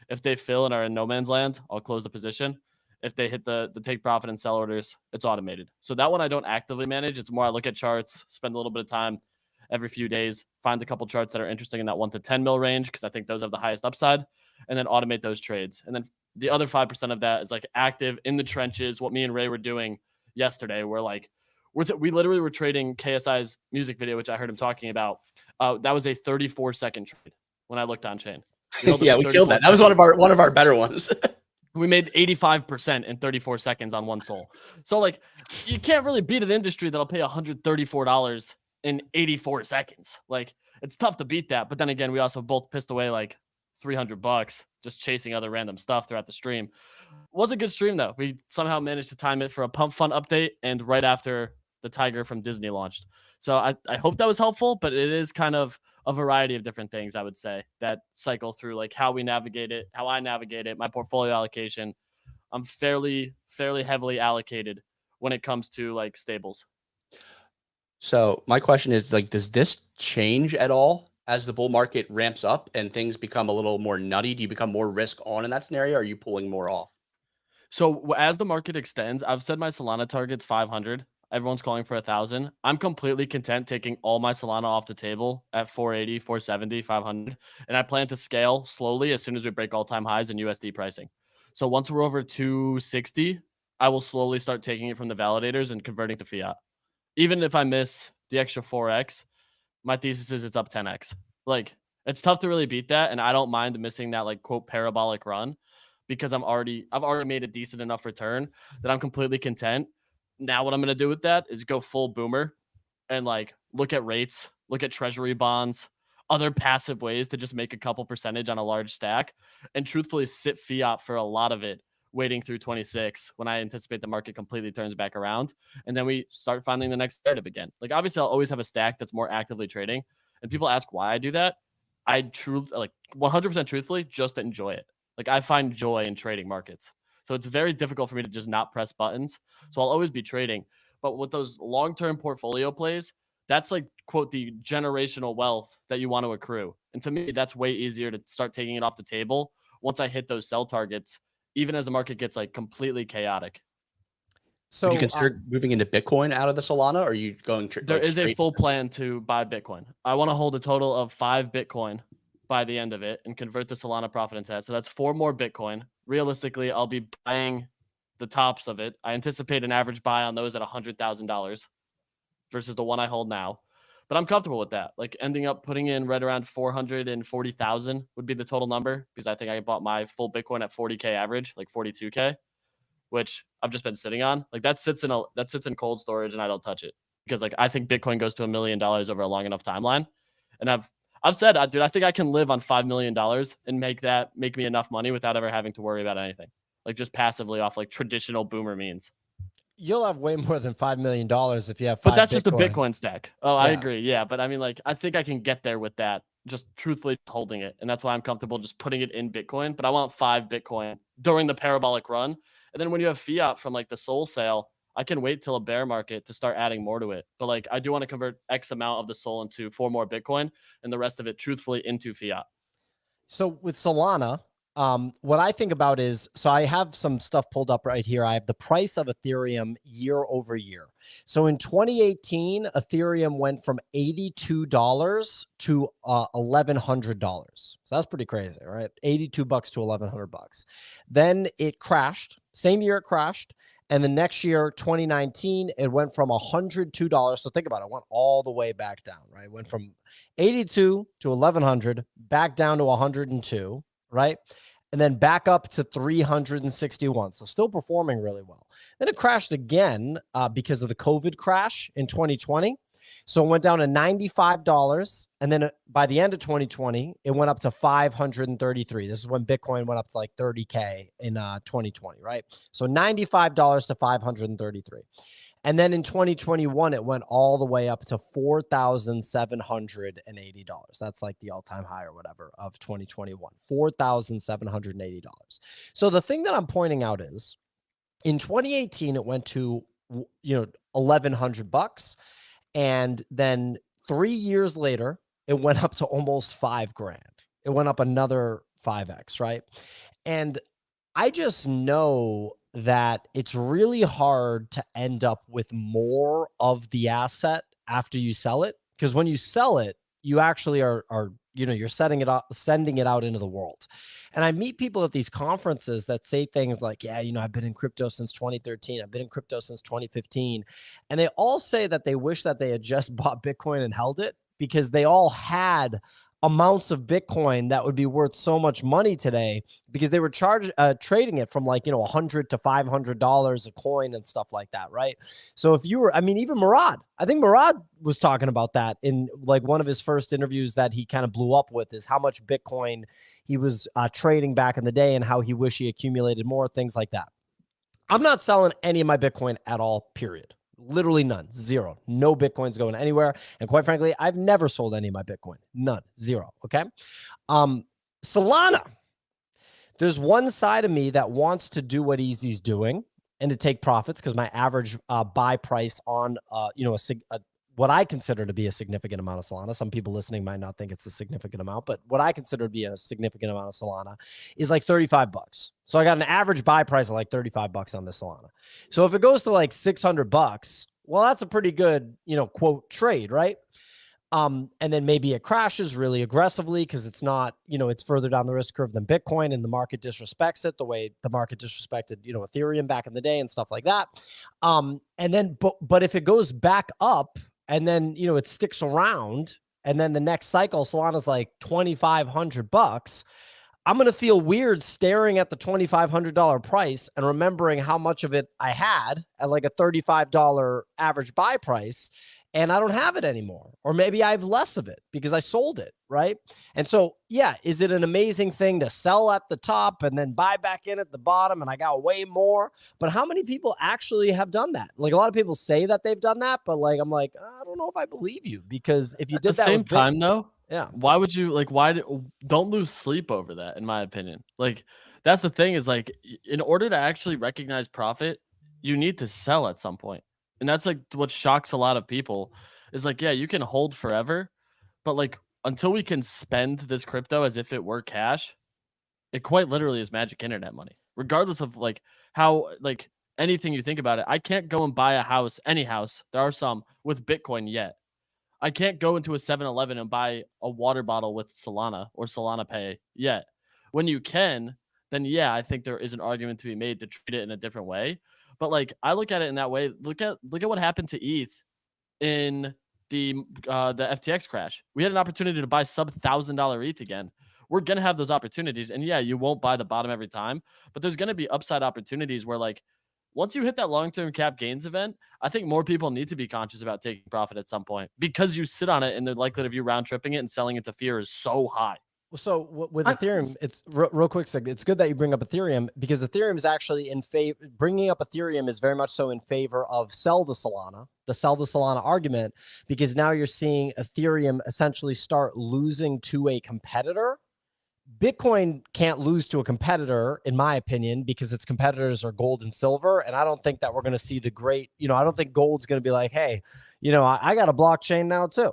Speaker 4: If they fill and are in no man's land, I'll close the position. If they hit the take profit and sell orders, it's automated. So that one I don't actively manage. It's more I look at charts, spend a little bit of time every few days, find a couple charts that are interesting in that 1 to 10 mil range because I think those have the highest upside, and then automate those trades. And then The other 5% of that is like active in the trenches. What me and Ray were doing yesterday, we're like, we literally were trading KSI's music video, which I heard him talking about. That was a 34-second trade when I looked on chain.
Speaker 1: Yeah, we killed that. That was one of our better ones.
Speaker 4: We made 85% in 34 seconds on one sol. So like, you can't really beat an industry that'll pay $134 in 84 seconds. Like, it's tough to beat that. But then again, we also both pissed away like $300 just chasing other random stuff throughout the stream. It was a good stream though. We somehow managed to time it for a Pump Fun update and right after the Tiger from Disney launched. So I hope that was helpful, but it is kind of a variety of different things, I would say, that cycle through like how we navigate it, how I navigate it, my portfolio allocation. I'm fairly heavily allocated when it comes to like stables.
Speaker 1: So my question is like, does this change at all as the bull market ramps up and things become a little more nutty? Do you become more risk on in that scenario? Or are you pulling more off?
Speaker 4: So as the market extends, I've said my Solana target's 500. Everyone's calling for 1,000. I'm completely content taking all my Solana off the table at 480, 470, 500. And I plan to scale slowly as soon as we break all-time highs in USD pricing. So once we're over 260, I will slowly start taking it from the validators and converting to fiat. Even if I miss the extra 4x, my thesis is it's up 10x. Like, it's tough to really beat that. And I don't mind missing that like quote parabolic run because I've already made a decent enough return that I'm completely content. Now what I'm going to do with that is go full boomer and like look at rates, look at treasury bonds, other passive ways to just make a couple percentage on a large stack, and truthfully sit fiat for a lot of it, waiting through 26 when I anticipate the market completely turns back around. And then we start finding the next narrative again. Like, obviously I'll always have a stack that's more actively trading, and people ask why I do that. I truly, like 100% truthfully, just enjoy it. Like, I find joy in trading markets. So it's very difficult for me to just not press buttons. So I'll always be trading. But with those long-term portfolio plays, that's like, quote, the generational wealth that you want to accrue. And to me, that's way easier to start taking it off the table once I hit those sell targets, even as the market gets like completely chaotic.
Speaker 1: So would you consider moving into Bitcoin out of the Solana? Or are you going
Speaker 4: there is a full plan to buy Bitcoin. I want to hold a total of 5 Bitcoin by the end of it and convert the Solana profit into that. So that's 4 more Bitcoin. Realistically, I'll be buying the tops of it. I anticipate an average buy on those at $100,000 versus the one I hold now. But I'm comfortable with that. Like, ending up putting in right around 440,000 would be the total number, because I think I bought my full Bitcoin at 40K average, like 42K, which I've just been sitting on. Like, that sits in cold storage and I don't touch it, because like I think Bitcoin goes to $1 million over a long enough timeline. And I've said, dude, I think I can live on $5 million and make me enough money without ever having to worry about anything. Like, just passively off like traditional boomer means.
Speaker 3: You'll have way more than $5 million if you have 5
Speaker 4: But that's
Speaker 3: Bitcoin.
Speaker 4: just a Bitcoin stack. Oh,
Speaker 3: Yeah.
Speaker 4: I agree. Yeah. But I mean, like, I think I can get there with that, just truthfully holding it. And that's why I'm comfortable just putting it in Bitcoin. But I want 5 Bitcoin during the parabolic run. And then when you have fiat from like the SOL sale, I can wait till a bear market to start adding more to it. But like, I do want to convert X amount of the SOL into 4 more Bitcoin and the rest of it truthfully into fiat.
Speaker 3: So with Solana, what I think about is, so I have some stuff pulled up right here. I have the price of Ethereum year over year. So in 2018, Ethereum went from $82 to $1,100. So that's pretty crazy, right? $82 to $1,100. Then it crashed. Same year it crashed. And the next year, 2019, it went from $102. So think about it. It went all the way back down, right? It went from 82 to 1,100, back down to 102, right? And then back up to 361. So still performing really well. Then it crashed again because of the COVID crash in 2020. So it went down to $95. And then by the end of 2020, it went up to 533. This is when Bitcoin went up to like 30K in 2020, right? So $95 to 533. And then in 2021, it went all the way up to $4,780. That's like the all-time high or whatever of 2021, $4,780. So the thing that I'm pointing out is in 2018, it went to, $1,100. And then 3 years later, it went up to almost $5,000. It went up another 5x, right? And I just know that it's really hard to end up with more of the asset after you sell it, because when you sell it, you actually are you're sending it out into the world. And I meet people at these conferences that say things like, yeah, I've been in crypto since 2013. I've been in crypto since 2015. And they all say that they wish that they had just bought Bitcoin and held it, because they all had amounts of Bitcoin that would be worth so much money today, because they were trading it from like, $100 to $500 a coin and stuff like that. Right. So if you were, even Murad, I think Murad was talking about that in like one of his first interviews that he kind of blew up with, is how much Bitcoin he was trading back in the day and how he wished he accumulated more, things like that. I'm not selling any of my Bitcoin at all, period. Literally none, zero. No Bitcoin's going anywhere. And quite frankly, I've never sold any of my Bitcoin. None, zero. Okay. Solana. There's one side of me that wants to do what Easy's doing and to take profits, because my average buy price on, what I consider to be a significant amount of Solana. Some people listening might not think it's a significant amount, but what I consider to be a significant amount of Solana is like $35. So I got an average buy price of like $35 on this Solana. So if it goes to like $600, well, that's a pretty good, quote, trade, right? And then maybe it crashes really aggressively because it's not, it's further down the risk curve than Bitcoin, and the market disrespects it the way the market disrespected, Ethereum back in the day and stuff like that. And then, but if it goes back up, and then, it sticks around, and then the next cycle, Solana's like $2,500. I'm going to feel weird staring at the $2,500 price and remembering how much of it I had at like a $35 average buy price, and I don't have it anymore. Or maybe I have less of it because I sold it, right? And so, yeah, is it an amazing thing to sell at the top and then buy back in at the bottom and I got way more? But how many people actually have done that? Like, a lot of people say that they've done that, but like, I'm like, I don't know if I believe you, because if you did that
Speaker 4: at the same time, though,
Speaker 3: yeah,
Speaker 4: why would you don't lose sleep over that, in my opinion. Like, that's the thing, is like, in order to actually recognize profit, you need to sell at some point. And that's like what shocks a lot of people, is like, yeah, you can hold forever, but like, until we can spend this crypto as if it were cash, it quite literally is magic internet money, regardless of like how, like, anything you think about it. I can't go and buy a house, any house, there are some, with Bitcoin yet. I can't go into a 7-Eleven and buy a water bottle with Solana or Solana Pay yet. When you can, then yeah, I think there is an argument to be made to treat it in a different way. But like, I look at it in that way. Look at what happened to ETH in the FTX crash. We had an opportunity to buy sub $1,000 ETH again. We're gonna have those opportunities, and yeah, you won't buy the bottom every time, but there's gonna be upside opportunities where, like, once you hit that long-term cap gains event, I think more people need to be conscious about taking profit at some point, because you sit on it and the likelihood of you round tripping it and selling it to fear is so high.
Speaker 3: So with Ethereum, it's real quick. It's good that you bring up Ethereum, because Ethereum is actually in favor. Bringing up Ethereum is very much so in favor of sell the Solana argument, because now you're seeing Ethereum essentially start losing to a competitor. Bitcoin can't lose to a competitor, in my opinion, because its competitors are gold and silver. And I don't think that we're going to see the great, I don't think gold's going to be like, hey, I got a blockchain now too.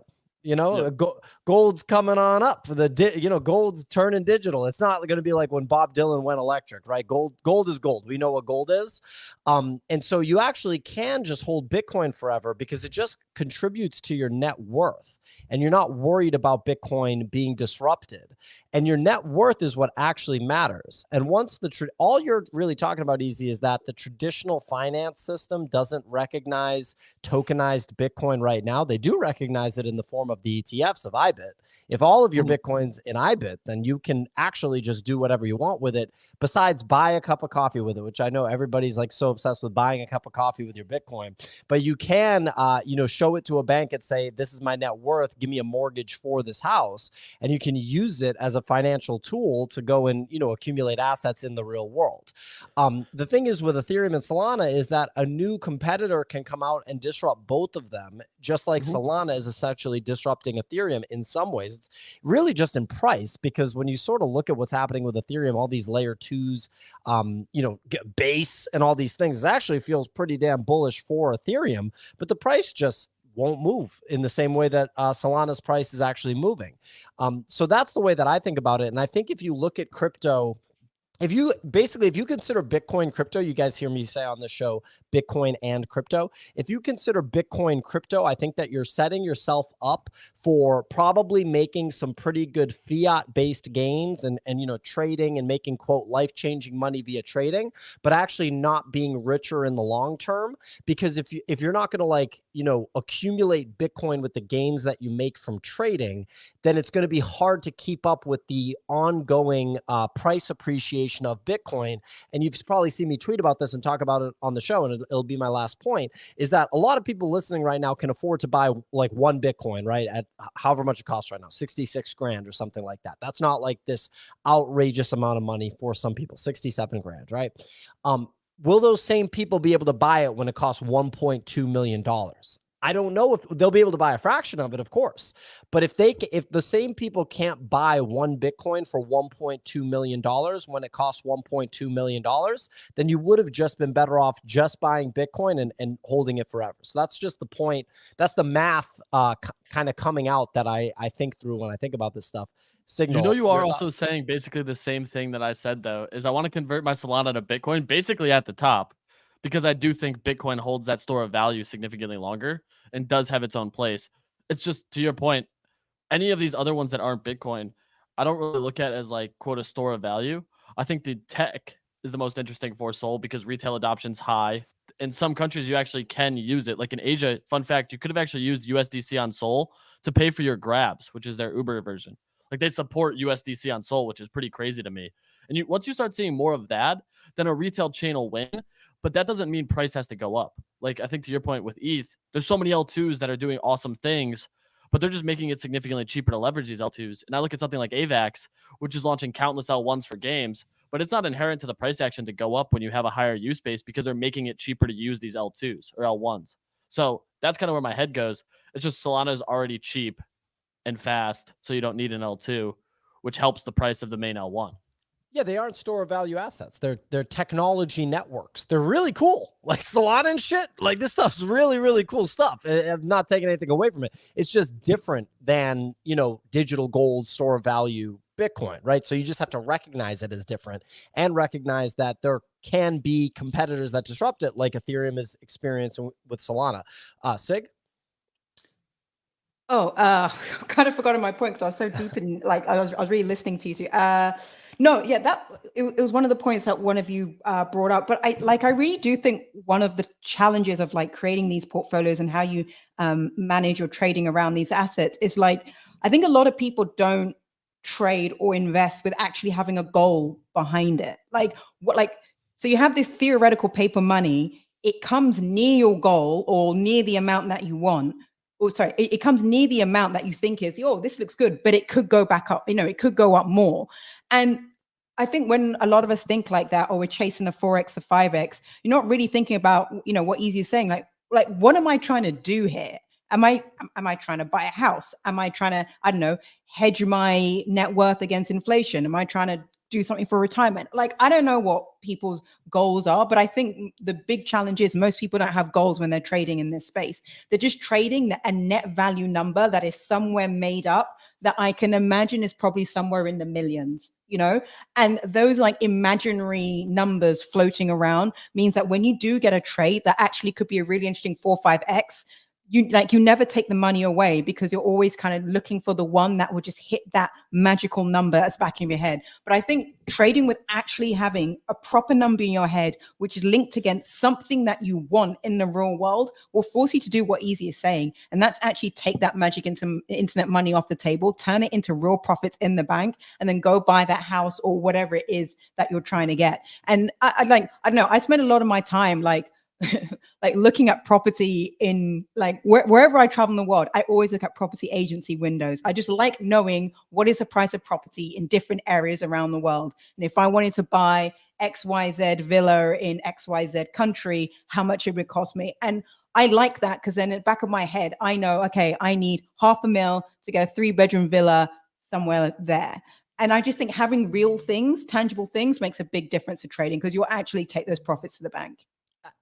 Speaker 3: Gold's coming on up for the, gold's turning digital. It's not going to be like when Bob Dylan went electric, right? Gold is gold. We know what gold is. And so you actually can just hold Bitcoin forever, because it just contributes to your net worth, and you're not worried about Bitcoin being disrupted, and your net worth is what actually matters. And once all you're really talking about, Easy, is that the traditional finance system doesn't recognize tokenized Bitcoin right now. They do recognize it in the form of the ETFs of IBIT. If all of your Bitcoin's in IBIT, then you can actually just do whatever you want with it, besides buy a cup of coffee with it, which I know everybody's like so obsessed with buying a cup of coffee with your Bitcoin. But you can, show it to a bank and say, this is my net worth, give me a mortgage for this house. And you can use it as a financial tool to go and, accumulate assets in the real world. The thing is with Ethereum and Solana is that a new competitor can come out and disrupt both of them, just like Solana is essentially disrupting Ethereum in some ways. It's really just in price, because when you sort of look at what's happening with Ethereum, all these layer twos, base and all these things, it actually feels pretty damn bullish for Ethereum, but the price just won't move in the same way that Solana's price is actually moving. So that's the way that I think about it. And I think if you look at crypto if you consider Bitcoin crypto, you guys hear me say on the show, Bitcoin and crypto. If you consider Bitcoin crypto, I think that you're setting yourself up for probably making some pretty good fiat based gains and, trading and making, quote, life-changing money via trading, but actually not being richer in the long term. Because if you're not going to accumulate Bitcoin with the gains that you make from trading, then it's going to be hard to keep up with the ongoing price appreciation of Bitcoin. And you've probably seen me tweet about this and talk about it on the show, and it'll be my last point, is that a lot of people listening right now can afford to buy like one Bitcoin, right, at however much it costs right now, 66 grand or something like that. That's not like this outrageous amount of money for some people, 67 grand, right? Will those same people be able to buy it when it costs $1.2 million? I don't know if they'll be able to buy a fraction of it, of course. But if the same people can't buy one Bitcoin for $1.2 million when it costs $1.2 million, then you would have just been better off just buying Bitcoin and holding it forever. So that's just the point. That's the math kind of coming out that I think through when I think about this stuff. Signal.
Speaker 4: You are also saying basically the same thing that I said, though, is I want to convert my Solana to Bitcoin basically at the top, because I do think Bitcoin holds that store of value significantly longer and does have its own place. It's just, to your point, any of these other ones that aren't Bitcoin, I don't really look at as like, quote, a store of value. I think the tech is the most interesting for Sol because retail adoption's high. In some countries, you actually can use it. Like in Asia, fun fact, you could have actually used USDC on Sol to pay for your Grabs, which is their Uber version. Like they support USDC on Sol, which is pretty crazy to me. And once you start seeing more of that, then a retail chain will win. But that doesn't mean price has to go up. Like I think to your point with ETH, there's so many L2s that are doing awesome things, but they're just making it significantly cheaper to leverage these L2s. And I look at something like AVAX, which is launching countless L1s for games, but it's not inherent to the price action to go up when you have a higher use base because they're making it cheaper to use these L2s or L1s. So that's kind of where my head goes. It's just Solana is already cheap and fast, so you don't need an L2, which helps the price of the main L1.
Speaker 3: Yeah, they aren't store of value assets. They're technology networks. They're really cool. Like Solana and shit. Like this stuff's really, really cool stuff. I'm not taking anything away from it. It's just different than, digital gold, store of value, Bitcoin, right? So you just have to recognize it as different and recognize that there can be competitors that disrupt it, like Ethereum is experiencing with Solana. Sig?
Speaker 2: Oh, kind of forgotten my point because I was so deep in, like, I was really listening to you. No, yeah, it was one of the points that one of you brought up. But I really do think one of the challenges of like creating these portfolios and how you manage your trading around these assets is like, I think a lot of people don't trade or invest with actually having a goal behind it. So you have this theoretical paper money, it comes near your goal or near the amount that you want. It comes near the amount that you think is, this looks good, but it could go back up, it could go up more. And I think when a lot of us think like that, or we're chasing the 4x, the 5x, you're not really thinking about, what Easy is saying, like, what am I trying to do here? Am I trying to buy a house? Am I trying to, I don't know, hedge my net worth against inflation? Am I trying to do something for retirement? Like, I don't know what people's goals are, but I think the big challenge is most people don't have goals when they're trading in this space. They're just trading a net value number that is somewhere made up that I can imagine is probably somewhere in the millions, and those like imaginary numbers floating around means that when you do get a trade that actually could be a really interesting 4 or 5x, you never take the money away because you're always kind of looking for the one that will just hit that magical number that's back in your head. But I think trading with actually having a proper number in your head, which is linked against something that you want in the real world, will force you to do what Easy is saying. And that's actually take that magic into internet money off the table, turn it into real profits in the bank, and then go buy that house or whatever it is that you're trying to get. And I don't know, I spend a lot of my time like looking at property in like wherever I travel in the world. I always look at property agency windows. I just like knowing what is the price of property in different areas around the world. And if I wanted to buy XYZ villa in XYZ country, how much it would cost me. And I like that because then in the back of my head, I know, okay, I need $500,000 to get a 3-bedroom villa somewhere there. And I just think having real things, tangible things, makes a big difference to trading because you'll actually take those profits to the bank.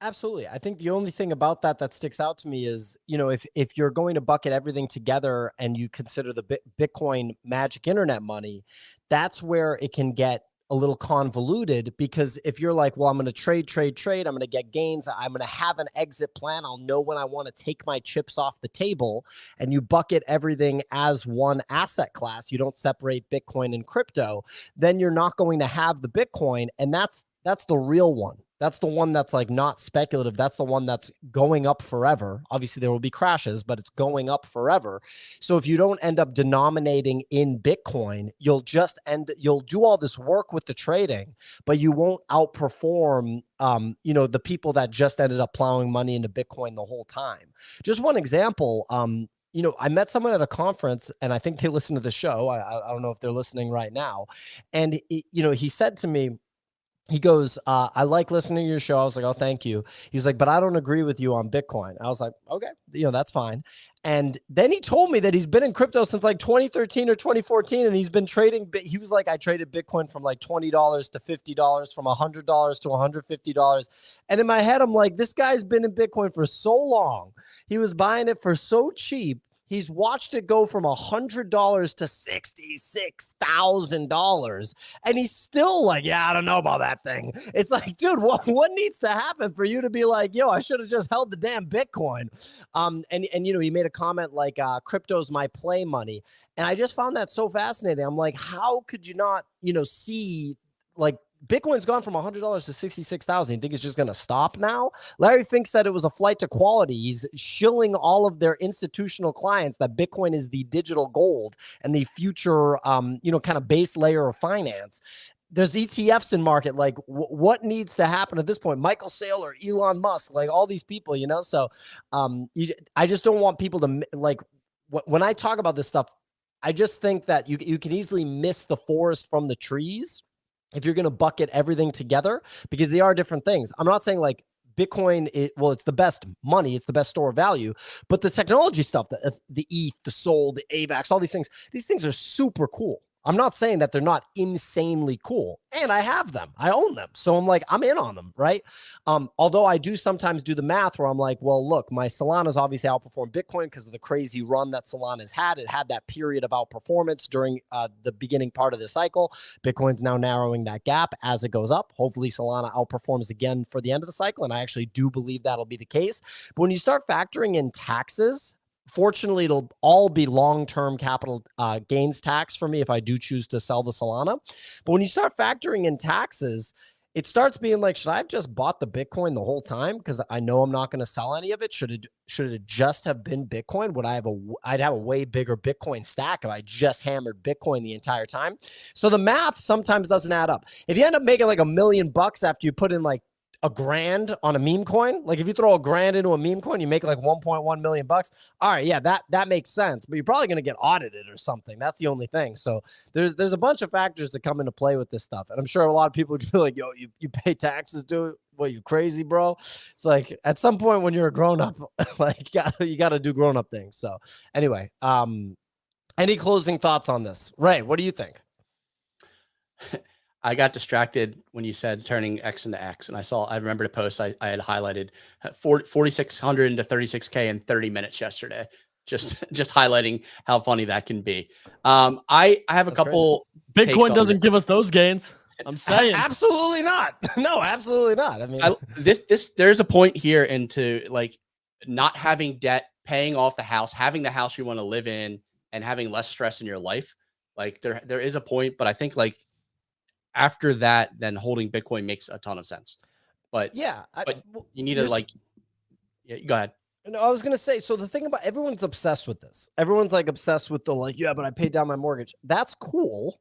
Speaker 3: Absolutely. I think the only thing about that sticks out to me is, if you're going to bucket everything together and you consider the Bitcoin magic internet money, that's where it can get a little convoluted, because if you're like, well, I'm going to trade, I'm going to get gains, I'm going to have an exit plan, I'll know when I want to take my chips off the table, and you bucket everything as one asset class, you don't separate Bitcoin and crypto, then you're not going to have the Bitcoin. And that's the real one. That's the one that's like not speculative. That's the one that's going up forever. Obviously, there will be crashes, but it's going up forever. So if you don't end up denominating in Bitcoin, you'll do all this work with the trading, but you won't outperform, the people that just ended up plowing money into Bitcoin the whole time. Just one example. I met someone at a conference, and I think they listen to the show. I don't know if they're listening right now. And, he said to me, he goes, I like listening to your show. I was like, oh, thank you. He's like, but I don't agree with you on Bitcoin. I was like, okay, that's fine. And then he told me that he's been in crypto since like 2013 or 2014. And he's been trading. He was like, I traded Bitcoin from like $20 to $50, from $100 to $150. And in my head, I'm like, this guy's been in Bitcoin for so long. He was buying it for so cheap. He's watched it go from $100 to $66,000, and he's still like, yeah, I don't know about that thing. It's like, dude, what needs to happen for you to be like, yo, I should have just held the damn Bitcoin? And he made a comment like, crypto's my play money, and I just found that so fascinating. I'm like, how could you not, see, like, Bitcoin's gone from $100 to $66,000. You think it's just going to stop now? Larry Fink said it was a flight to quality. He's shilling all of their institutional clients that Bitcoin is the digital gold and the future, kind of base layer of finance. There's ETFs in market. Like, what needs to happen at this point? Michael Saylor, Elon Musk, like all these people, So I just don't want people to, like, when I talk about this stuff, I just think that you can easily miss the forest from the trees if you're going to bucket everything together, because they are different things. I'm not saying like Bitcoin, it's the best money, it's the best store of value, but the technology stuff, the ETH, the SOL, the AVAX, all these things are super cool. I'm not saying that they're not insanely cool, and I have them, I own them. So I'm like, I'm in on them, right? Although I do sometimes do the math where I'm like, well, look, my Solana's obviously outperformed Bitcoin because of the crazy run that Solana's had. It had that period of outperformance during the beginning part of the cycle. Bitcoin's now narrowing that gap as it goes up. Hopefully Solana outperforms again for the end of the cycle, and I actually do believe that'll be the case. But when you start factoring in taxes, fortunately, it'll all be long-term capital gains tax for me if I do choose to sell the Solana. But when you start factoring in taxes, it starts being like, should I have just bought the Bitcoin the whole time because I know I'm not going to sell any of it? Should it just have been Bitcoin? I'd have a way bigger Bitcoin stack if I just hammered Bitcoin the entire time. So the math sometimes doesn't add up. If you end up making like $1 million after you put in like $1,000 on a meme coin, like if you throw $1,000 into a meme coin, you make like 1.1 million bucks. All right, yeah, that makes sense, but you're probably going to get audited or something. That's the only thing. So there's a bunch of factors that come into play with this stuff, and I'm sure a lot of people could be like, yo, you pay taxes, dude? What, you crazy, bro? It's like at some point when you're a grown up, like you got to do grown up things. So anyway, any closing thoughts on this? Ray, what do you think?
Speaker 1: I got distracted when you said turning X into X, and I remember the post I had highlighted 4,600 into 36K in 30 minutes yesterday. Just highlighting how funny that can be. I have a couple.
Speaker 4: Bitcoin doesn't give us those gains. I'm saying
Speaker 3: absolutely not. No, absolutely not. I mean,
Speaker 1: there's a point here into like not having debt, paying off the house, having the house you want to live in, and having less stress in your life. Like there is a point, but I think like after that, then holding Bitcoin makes a ton of sense. But yeah, but you need to like, yeah, go ahead.
Speaker 3: No, I was going to say, so the thing about everyone's obsessed with this. Everyone's like obsessed with the like, yeah, but I paid down my mortgage. That's cool.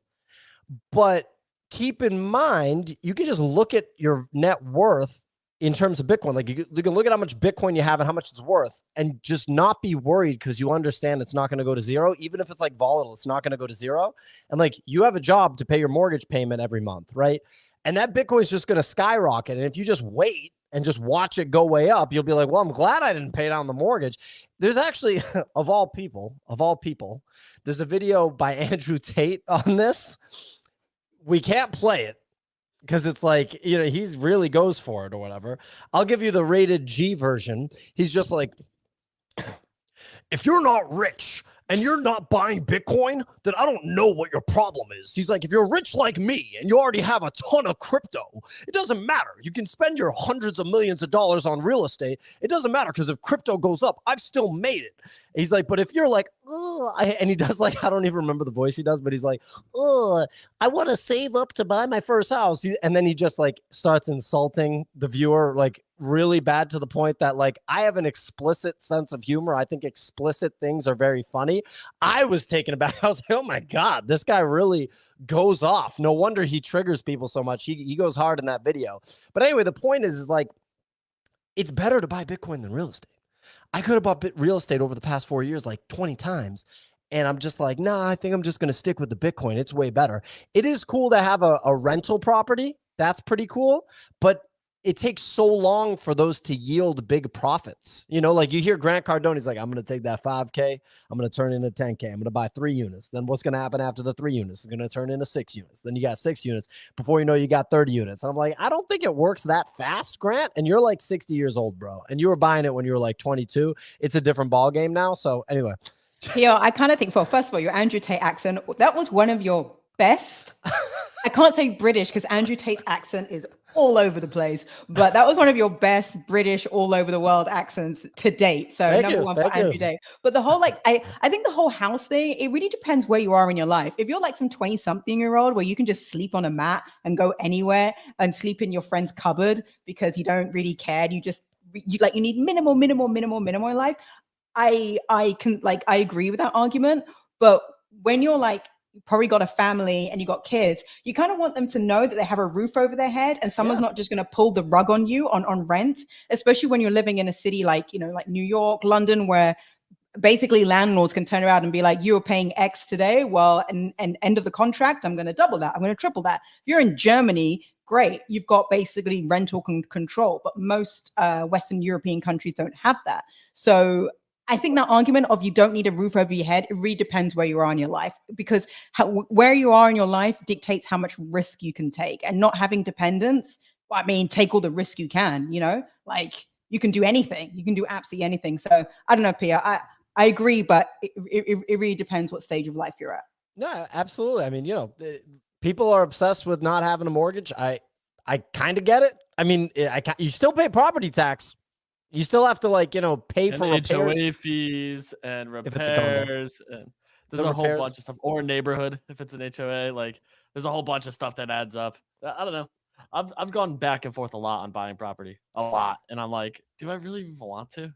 Speaker 3: But keep in mind, you can just look at your net worth in terms of Bitcoin. Like you can look at how much Bitcoin you have and how much it's worth and just not be worried because you understand it's not going to go to zero. Even if it's like volatile, it's not going to go to zero. And like you have a job to pay your mortgage payment every month, right? And that Bitcoin is just going to skyrocket. And if you just wait and just watch it go way up, you'll be like, well, I'm glad I didn't pay down the mortgage. There's actually, of all people, there's a video by Andrew Tate on this. We can't play it because it's like, he's really goes for it or whatever. I'll give you the rated G version. He's just like, if you're not rich and you're not buying Bitcoin, then I don't know what your problem is. He's like, if you're rich like me and you already have a ton of crypto, it doesn't matter. You can spend your hundreds of millions of dollars on real estate. It doesn't matter because if crypto goes up, I've still made it. He's like, but if you're like, and he does like, I don't even remember the voice he does, but he's like, I want to save up to buy my first house. And then he just like starts insulting the viewer, like really bad, to the point that like I have an explicit sense of humor. I think explicit things are very funny. I was taken aback. I was like, oh my God, this guy really goes off. No wonder he triggers people so much. He goes hard in that video. But anyway, the point is like, it's better to buy Bitcoin than real estate. I could have bought real estate over the past 4 years like 20 times. And I'm just like, nah, I think I'm just going to stick with the Bitcoin. It's way better. It is cool to have a rental property. That's pretty cool. But it takes so long for those to yield big profits. You know, like you hear Grant Cardone, he's like, I'm going to take that 5K. I'm going to turn into 10K. I'm going to buy 3 units. Then what's going to happen after the 3 units? It's going to turn into 6 units. Then you got 6 units. Before you know, you got 30 units. And I'm like, I don't think it works that fast, Grant. And you're like 60 years old, bro. And you were buying it when you were like 22. It's a different ball game now. So anyway.
Speaker 2: Yeah, I kind of think, well, first of all, your Andrew Tate accent, that was one of your best. I can't say British because Andrew Tate's accent is all over the place, but that was one of your best British all over the world accents to date. So number one for Andrew Tate. But the whole, like, I think the whole house thing, it really depends where you are in your life. If you're like some 20-something-year-old where you can just sleep on a mat and go anywhere and sleep in your friend's cupboard because you don't really care, you need minimal in life. I agree with that argument. But when you're like, you probably got a family and you got kids, you kind of want them to know that they have a roof over their head and someone's not just going to pull the rug on you on rent, especially when you're living in a city like, you know, like New York, London, where basically landlords can turn around and be like, you were paying X today. Well, and end of the contract, I'm going to double that. I'm going to triple that. If you're in Germany, great. You've got basically rental control, but most Western European countries don't have that. So I think that argument of you don't need a roof over your head, it really depends where you are in your life, because where you are in your life dictates how much risk you can take. And not having dependents, I mean, take all the risk you can, you know, like you can do anything. You can do absolutely anything. So I don't know, Pia, I agree, but it really depends what stage of life you're at.
Speaker 3: No, absolutely. I mean, you know, people are obsessed with not having a mortgage. I kind of get it. I mean, you still pay property tax. You still have to, like, you know, pay for repairs.
Speaker 4: HOA fees and repairs. And there's a whole bunch of stuff. Or neighborhood, if it's an HOA. Like, there's a whole bunch of stuff that adds up. I don't know. I've gone back and forth a lot on buying property. A lot. And I'm like, do I really even want to?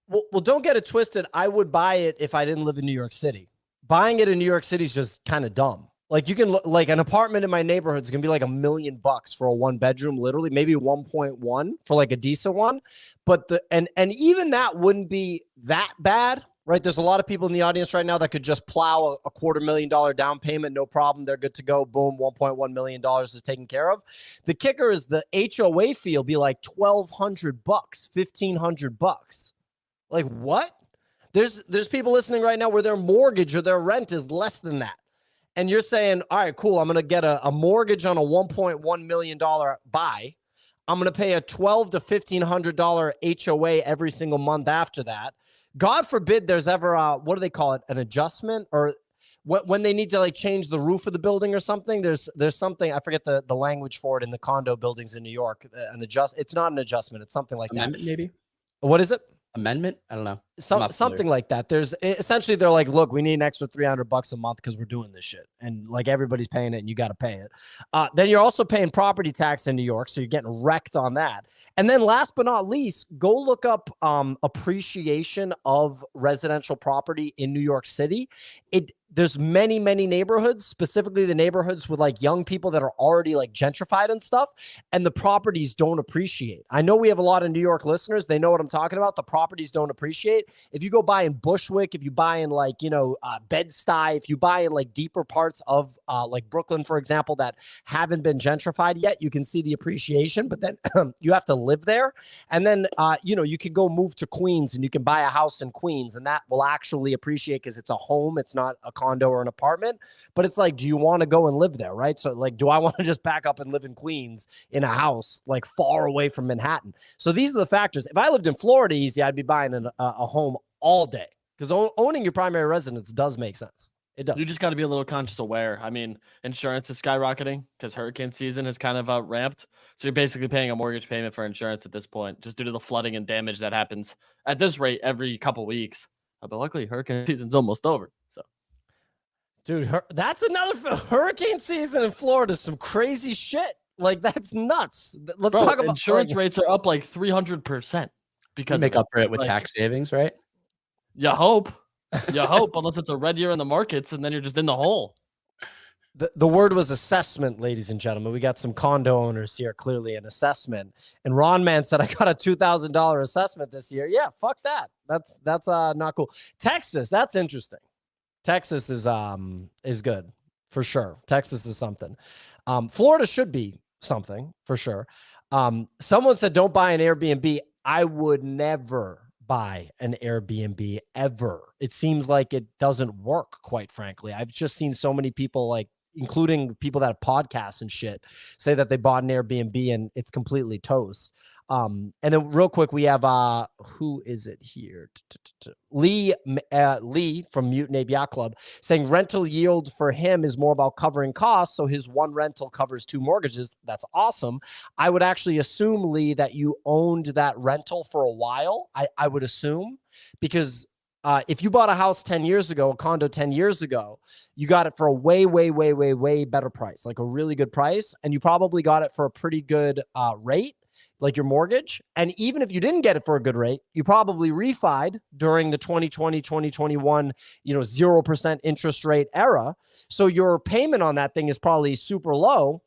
Speaker 3: Well, don't get it twisted. I would buy it if I didn't live in New York City. Buying it in New York City is just kind of dumb. Like, you can like an apartment in my neighborhood is going to be like $1 million for a 1-bedroom, literally, maybe 1.1 for like a decent one. But and even that wouldn't be that bad, right? There's a lot of people in the audience right now that could just plow a $250,000 down payment. No problem. They're good to go. Boom. $1.1 million is taken care of. The kicker is the HOA fee will be like $1,200, $1,500. Like, what? There's people listening right now where their mortgage or their rent is less than that. And you're saying, all right, cool, I'm going to get a mortgage on a $1.1 million buy. I'm going to pay a $1,200 to $1,500 HOA every single month after that. God forbid there's ever, what do they call it, an adjustment? Or when they need to like change the roof of the building or something, there's something, I forget the language for it in the condo buildings in New York. It's not an adjustment. It's something like
Speaker 1: Amendment,
Speaker 3: that.
Speaker 1: maybe?
Speaker 3: What is it?
Speaker 1: Amendment? I don't know.
Speaker 3: Something like that. There's essentially, they're like, look, we need an extra $300 a month because we're doing this shit. And like everybody's paying it and you got to pay it. Then you're also paying property tax in New York. So you're getting wrecked on that. And then last but not least, go look up appreciation of residential property in New York City. There's many neighborhoods, specifically the neighborhoods with like young people that are already like gentrified and stuff, and the properties don't appreciate. I know we have a lot of New York listeners. They know what I'm talking about. The properties don't appreciate. If you go buy in Bushwick, if you buy in like, you know, Bed-Stuy, if you buy in like deeper parts of like Brooklyn, for example, that haven't been gentrified yet, you can see the appreciation, but then you have to live there. And then, you know, you can go move to Queens and you can buy a house in Queens and that will actually appreciate because it's a home. It's not a condo or an apartment, but it's like, do you want to go and live there? Right. So like, do I want to just back up and live in Queens in a house like far away from Manhattan? So these are the factors. If I lived in Florida easy, I'd be buying a home all day because owning your primary residence does make sense. It does.
Speaker 4: You just got to be a little conscious aware. I mean, insurance is skyrocketing because hurricane season has kind of ramped. So you're basically paying a mortgage payment for insurance at this point, just due to the flooding and damage that happens at this rate every couple weeks. But luckily, hurricane season's almost over. So,
Speaker 3: dude, that's another hurricane season in Florida. Some crazy shit. Like, that's nuts. Let's talk about
Speaker 4: insurance rates are up like 300% because
Speaker 1: you make up for it with tax savings, right?
Speaker 4: You hope. You hope, unless it's a red year in the markets, and then you're just in the hole.
Speaker 3: The word was assessment, ladies and gentlemen. We got some condo owners here, clearly an assessment. And Ron Man said, I got a $2,000 assessment this year. Yeah, fuck that. That's not cool. Texas, that's interesting. Texas is good for sure. Texas is something. Florida should be something for sure. Someone said, don't buy an Airbnb. I would never buy an Airbnb ever. It seems like it doesn't work, quite frankly. I've just seen so many people, like, including people that have podcasts and shit, say that they bought an Airbnb and it's completely toast. And then real quick, we have who is it here? Lee from Mutant Ape Yacht Club saying rental yield for him is more about covering costs, so his one rental covers 2 mortgages. That's awesome. I would actually assume, Lee, that you owned that rental for a while. I would assume, because if you bought a house 10 years ago, a condo 10 years ago, you got it for a way, way, way, way, way better price, like a really good price. And you probably got it for a pretty good rate, like your mortgage. And even if you didn't get it for a good rate, you probably refied during the 2020, 2021, 0% interest rate era. So your payment on that thing is probably super low.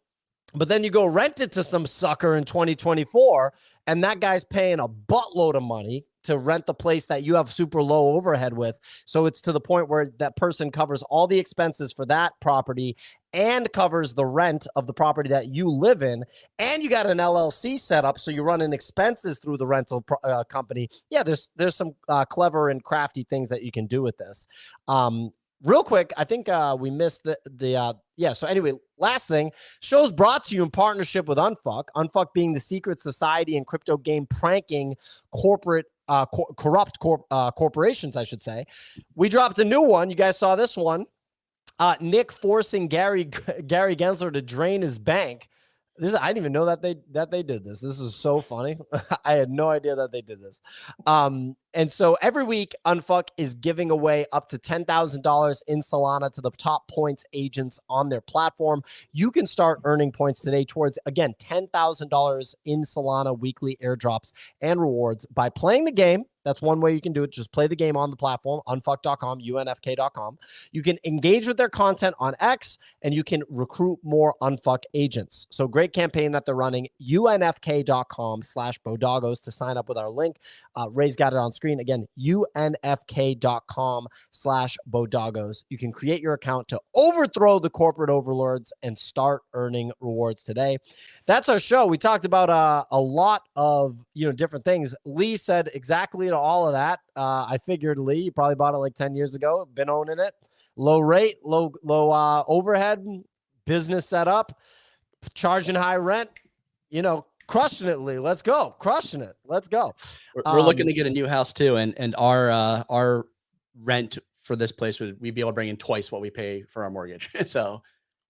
Speaker 3: But then you go rent it to some sucker in 2024, and that guy's paying a buttload of money to rent the place that you have super low overhead with. So it's to the point where that person covers all the expenses for that property and covers the rent of the property that you live in. And you got an LLC set up, so you're running expenses through the rental company. Yeah, there's some clever and crafty things that you can do with this. Real quick, I think we missed so anyway, last thing, show's brought to you in partnership with Unfuck. Unfuck being the secret society and crypto game pranking corporate corrupt corporations, I should say. We dropped a new one. You guys saw this one. Nick forcing Gary Gensler to drain his bank. I didn't even know that they did this. This is so funny. I had no idea that they did this. And so every week, Unfuck is giving away up to $10,000 in Solana to the top points agents on their platform. You can start earning points today towards, again, $10,000 in Solana weekly airdrops and rewards by playing the game. That's one way you can do it. Just play the game on the platform, unfuck.com, unfk.com. You can engage with their content on X, and you can recruit more Unfuck agents. So great campaign that they're running, unfk.com/bodoggos to sign up with our link. Ray's got it on screen. Again, unfk.com/bodoggos. You can create your account to overthrow the corporate overlords and start earning rewards today. That's our show. We talked about a lot of different things. Lee said exactly to all of that. I figured, Lee, you probably bought it like 10 years ago, been owning it. Low rate, low overhead, business set up, charging high rent, crushing it, Lee. Let's go. Crushing it. Let's go.
Speaker 1: We're looking to get a new house too. And our rent for this place we'd be able to bring in twice what we pay for our mortgage. So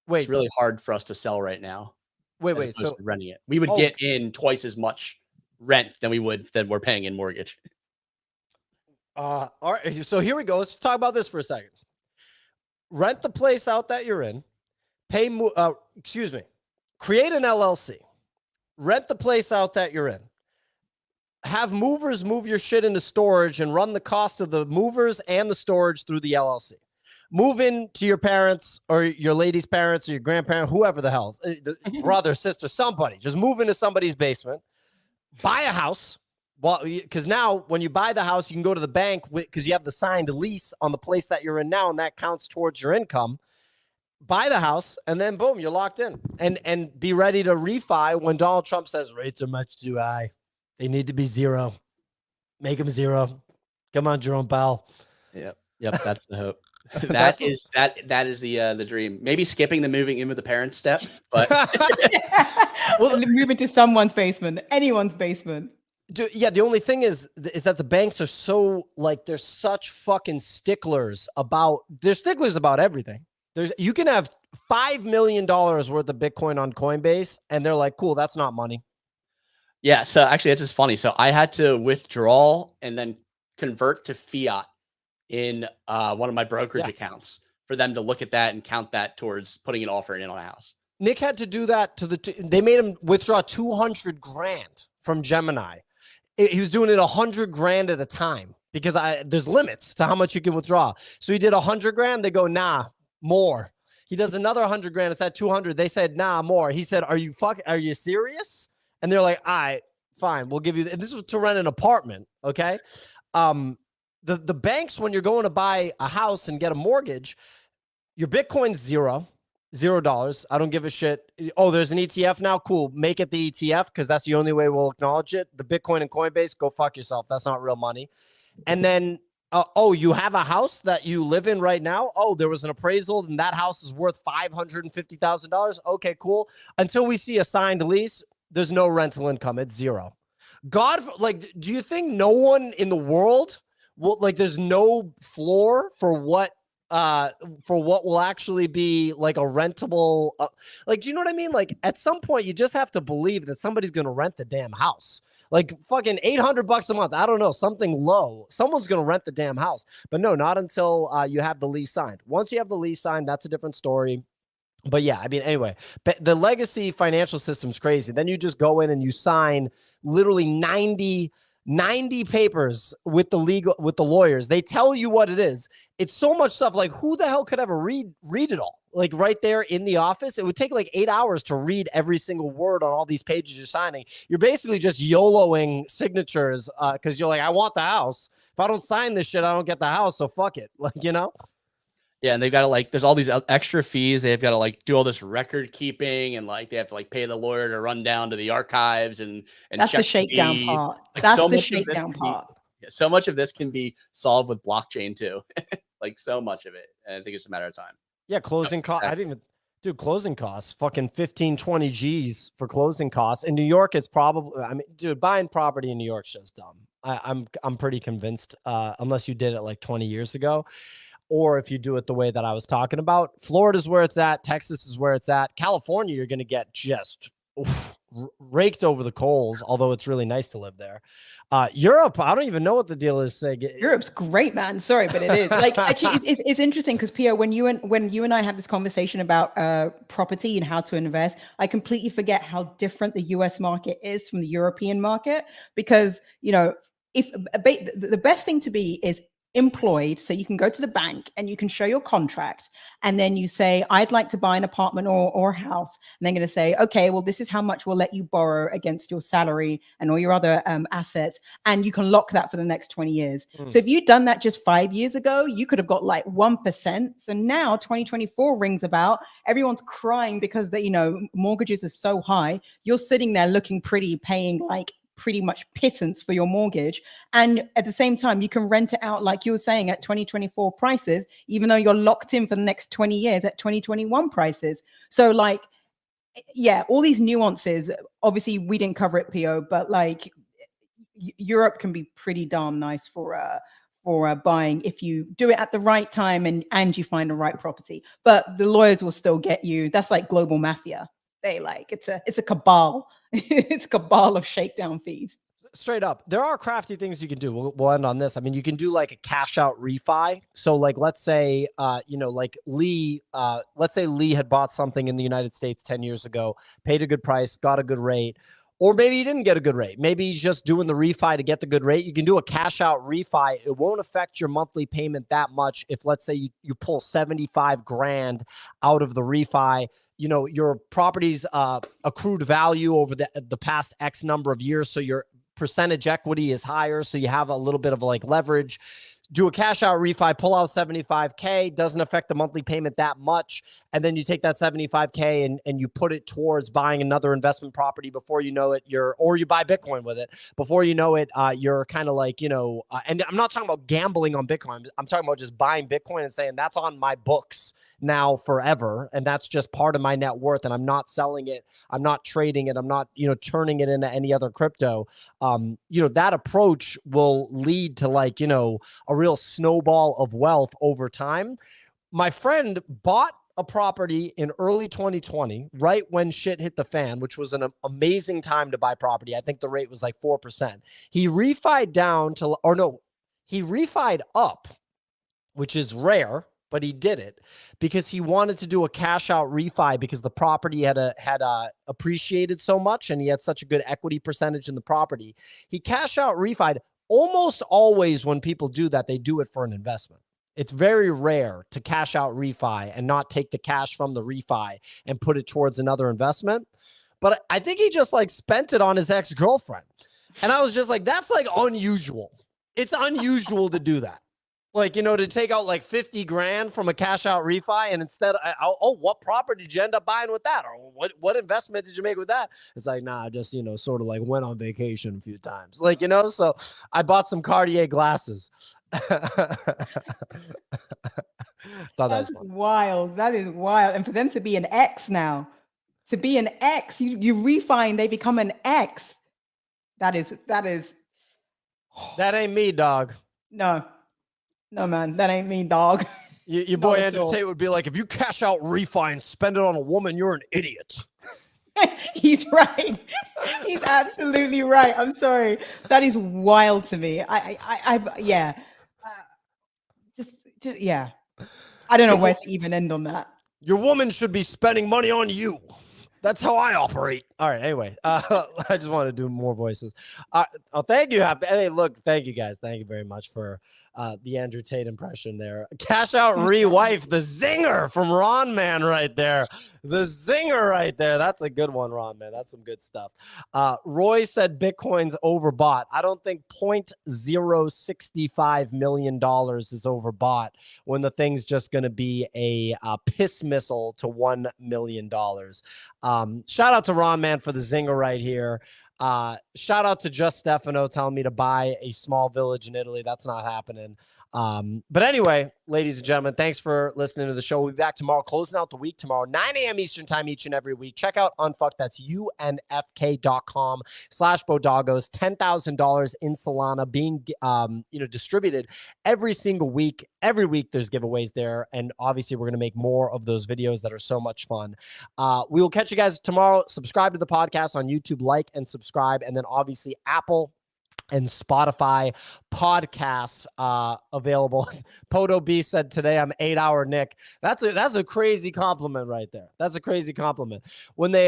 Speaker 1: it's really hard for us to sell right now. So renting it, we would get in twice as much rent than we're paying in mortgage.
Speaker 3: All right. So here we go. Let's talk about this for a second. Rent the place out that you're in. Create an LLC. Rent the place out that you're in. Have movers move your shit into storage and run the cost of the movers and the storage through the LLC. Move in to your parents or your lady's parents or your grandparent, whoever the hell, brother, sister, somebody. Just move into somebody's basement. Buy a house. Well, because now when you buy the house, you can go to the bank because you have the signed lease on the place that you're in now, and that counts towards your income. Buy the house, and then boom, you're locked in. And be ready to refi when Donald Trump says rates are much too high. They need to be 0. Make them 0. Come on, Jerome Powell.
Speaker 1: Yep. That's the hope. That is the dream. Maybe skipping the moving in with the parents step, but
Speaker 2: well, move into someone's basement, anyone's basement.
Speaker 3: Yeah, the only thing is that the banks are so like they're such fucking sticklers about everything. You can have $5 million worth of Bitcoin on Coinbase, and they're like, cool, that's not money.
Speaker 1: Yeah, so actually, it's just funny. So I had to withdraw and then convert to fiat in one of my brokerage accounts for them to look at that and count that towards putting an offer in on a house.
Speaker 3: Nick had to do that they made him withdraw 200 grand from Gemini. He was doing it 100 grand at a time because there's limits to how much you can withdraw. So he did 100 grand. They go, nah, more. He does another 100 grand. It's at 200. They said, nah, more. He said, are you serious? And they're like, all right, fine. We'll give you, this was to rent an apartment. Okay. The banks, when you're going to buy a house and get a mortgage, your Bitcoin's $0. I don't give a shit. Oh, there's an ETF now. Cool. Make it the ETF because that's the only way we'll acknowledge it. The Bitcoin and Coinbase, go fuck yourself. That's not real money. And then, oh, you have a house that you live in right now. Oh, there was an appraisal and that house is worth $550,000. Okay, cool. Until we see a signed lease, there's no rental income. It's zero. Do you think no one in the world will, there's no floor for what will actually be like a rentable, do you know what I mean? Like at some point you just have to believe that somebody's going to rent the damn house, like fucking $800 a month. I don't know, something low. Someone's going to rent the damn house, but no, not until you have the lease signed. Once you have the lease signed, that's a different story. But yeah, I mean, anyway, the legacy financial system's crazy. Then you just go in and you sign literally 90 papers with the lawyers. They tell you what it is. It's so much stuff. Like who the hell could ever read it all? Like right there in the office, it would take like 8 hours to read every single word on all these pages you're signing. You're basically just YOLOing signatures because you're like, I want the house. If I don't sign this shit, I don't get the house. So fuck it.
Speaker 1: Yeah, and they've got to there's all these extra fees. They've got to do all this record keeping, and they have to pay the lawyer to run down to the archives and
Speaker 2: that's
Speaker 1: check
Speaker 2: the shakedown part.
Speaker 1: That's
Speaker 2: the shakedown part.
Speaker 1: So much of this can be solved with blockchain too. So much of it. And I think it's a matter of time.
Speaker 3: Yeah, closing costs. I didn't even do closing costs. Fucking 15, 20 G's for closing costs. In New York, it's probably, buying property in New York's just dumb. I'm pretty convinced, unless you did it 20 years ago. Or if you do it the way that I was talking about. Florida's where it's at. Texas is where it's at. California, you're going to get just raked over the coals, although it's really nice to live there. Europe, I don't even know what the deal is.
Speaker 2: Europe's great, man. Sorry, but it is. Actually, it's interesting because, Pio, when you and I had this conversation about property and how to invest, I completely forget how different the US market is from the European market because, if the best thing to be is employed, so you can go to the bank and you can show your contract and then you say, I'd like to buy an apartment or a house, and they're going to say, okay, well, this is how much we'll let you borrow against your salary and all your other assets, and you can lock that for the next 20 years. So if you'd done that just 5 years ago, you could have got 1%. So now 2024 rings about, everyone's crying because mortgages are so high. You're sitting there looking pretty, paying pretty much pittance for your mortgage, and at the same time you can rent it out like you were saying at 2024 prices, even though you're locked in for the next 20 years at 2021 prices. So all these nuances, obviously we didn't cover it, Pio, but Europe can be pretty darn nice for buying if you do it at the right time and you find the right property. But the lawyers will still get you. That's like global mafia. They it's a cabal. It's a cabal of shakedown fees.
Speaker 3: Straight up, there are crafty things you can do. We'll end on this. I mean, you can do a cash out refi. So let's say, Lee, let's say Lee had bought something in the United States 10 years ago, paid a good price, got a good rate, or maybe he didn't get a good rate. Maybe he's just doing the refi to get the good rate. You can do a cash out refi. It won't affect your monthly payment that much. If let's say you pull 75 grand out of the refi, your property's accrued value over the past X number of years. So your percentage equity is higher. So you have a little bit of leverage. do a cash out refi, pull out 75K, doesn't affect the monthly payment that much. And then you take that 75K and you put it towards buying another investment property. Before you know it, or you buy Bitcoin with it. Before you know it, you're kind of like, and I'm not talking about gambling on Bitcoin. I'm talking about just buying Bitcoin and saying that's on my books now forever. And that's just part of my net worth. And I'm not selling it. I'm not trading it. I'm not, turning it into any other crypto. That approach will lead to like, a real snowball of wealth over time. My friend bought a property in early 2020, right when shit hit the fan, which was an amazing time to buy property. I think the rate was like 4%. He refied he refied up, which is rare, but he did it because he wanted to do a cash out refi because the property had appreciated so much and he had such a good equity percentage in the property. He cash out refied. Almost always when people do that, they do it for an investment. It's very rare to cash out refi and not take the cash from the refi and put it towards another investment. But I think he just like spent it on his ex-girlfriend. And I was just like, that's like unusual. It's unusual to do that. Like, to take out like 50 grand from a cash out refi and instead, what property did you end up buying with that? Or what investment did you make with that? It's like, nah, I just, sort of like went on vacation a few times. Like, so I bought some Cartier glasses. Thought that was fun.
Speaker 2: Wild. That is wild. And for them to be an X now, you refi and they become an X. That
Speaker 3: ain't me, dog.
Speaker 2: No, man, that ain't me, dog.
Speaker 3: Your boy Andrew Tate would be like, if you cash out refi and spend it on a woman, you're an idiot.
Speaker 2: He's right. He's absolutely right. I'm sorry. That is wild to me. Yeah. Yeah. I don't know where to even end on that.
Speaker 3: Your woman should be spending money on you. That's how I operate. All right. Anyway, I just want to do more voices. Thank you. Hey, look, thank you guys. Thank you very much for the Andrew Tate impression there. Cash out re-wife, the zinger from Ron Man right there. The zinger right there. That's a good one, Ron Man. That's some good stuff. Roy said Bitcoin's overbought. I don't think $0.065 million is overbought when the thing's just going to be a piss missile to $1 million. Shout out to Ron Man for the zinger right here. Shout out to Just Stefano telling me to buy a small village in Italy. That's not happening. But anyway, ladies and gentlemen, thanks for listening to the show. We'll be back tomorrow, closing out the week tomorrow, 9 a.m. Eastern time each and every week. Check out Unfuck. That's unfk.com/bodagos. $10,000 in Solana being, distributed every single week. Every week there's giveaways there. And obviously we're going to make more of those videos that are so much fun. We will catch you guys tomorrow. Subscribe to the podcast on YouTube, like and subscribe. And then obviously Apple and Spotify podcasts available. Poto B said today I'm 8-hour Nick. That's a crazy compliment right there. That's a crazy compliment. When they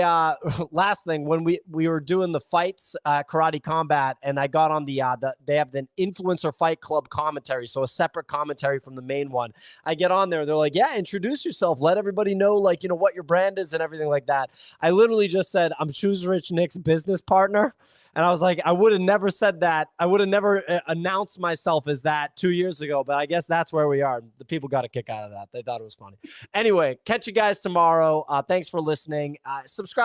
Speaker 3: last thing, when we were doing the fights, Karate Combat, and I got on they have the Influencer Fight Club commentary, so a separate commentary from the main one. I get on there, they're like, yeah, introduce yourself, let everybody know what your brand is and everything like that. I literally just said I'm Choose Rich Nick's business partner, and I was like, I would have never said that. I would have never announced myself as that 2 years ago, but I guess that's where we are. The people got a kick out of that. They thought it was funny. Anyway, catch you guys tomorrow. Thanks for listening. Subscribe.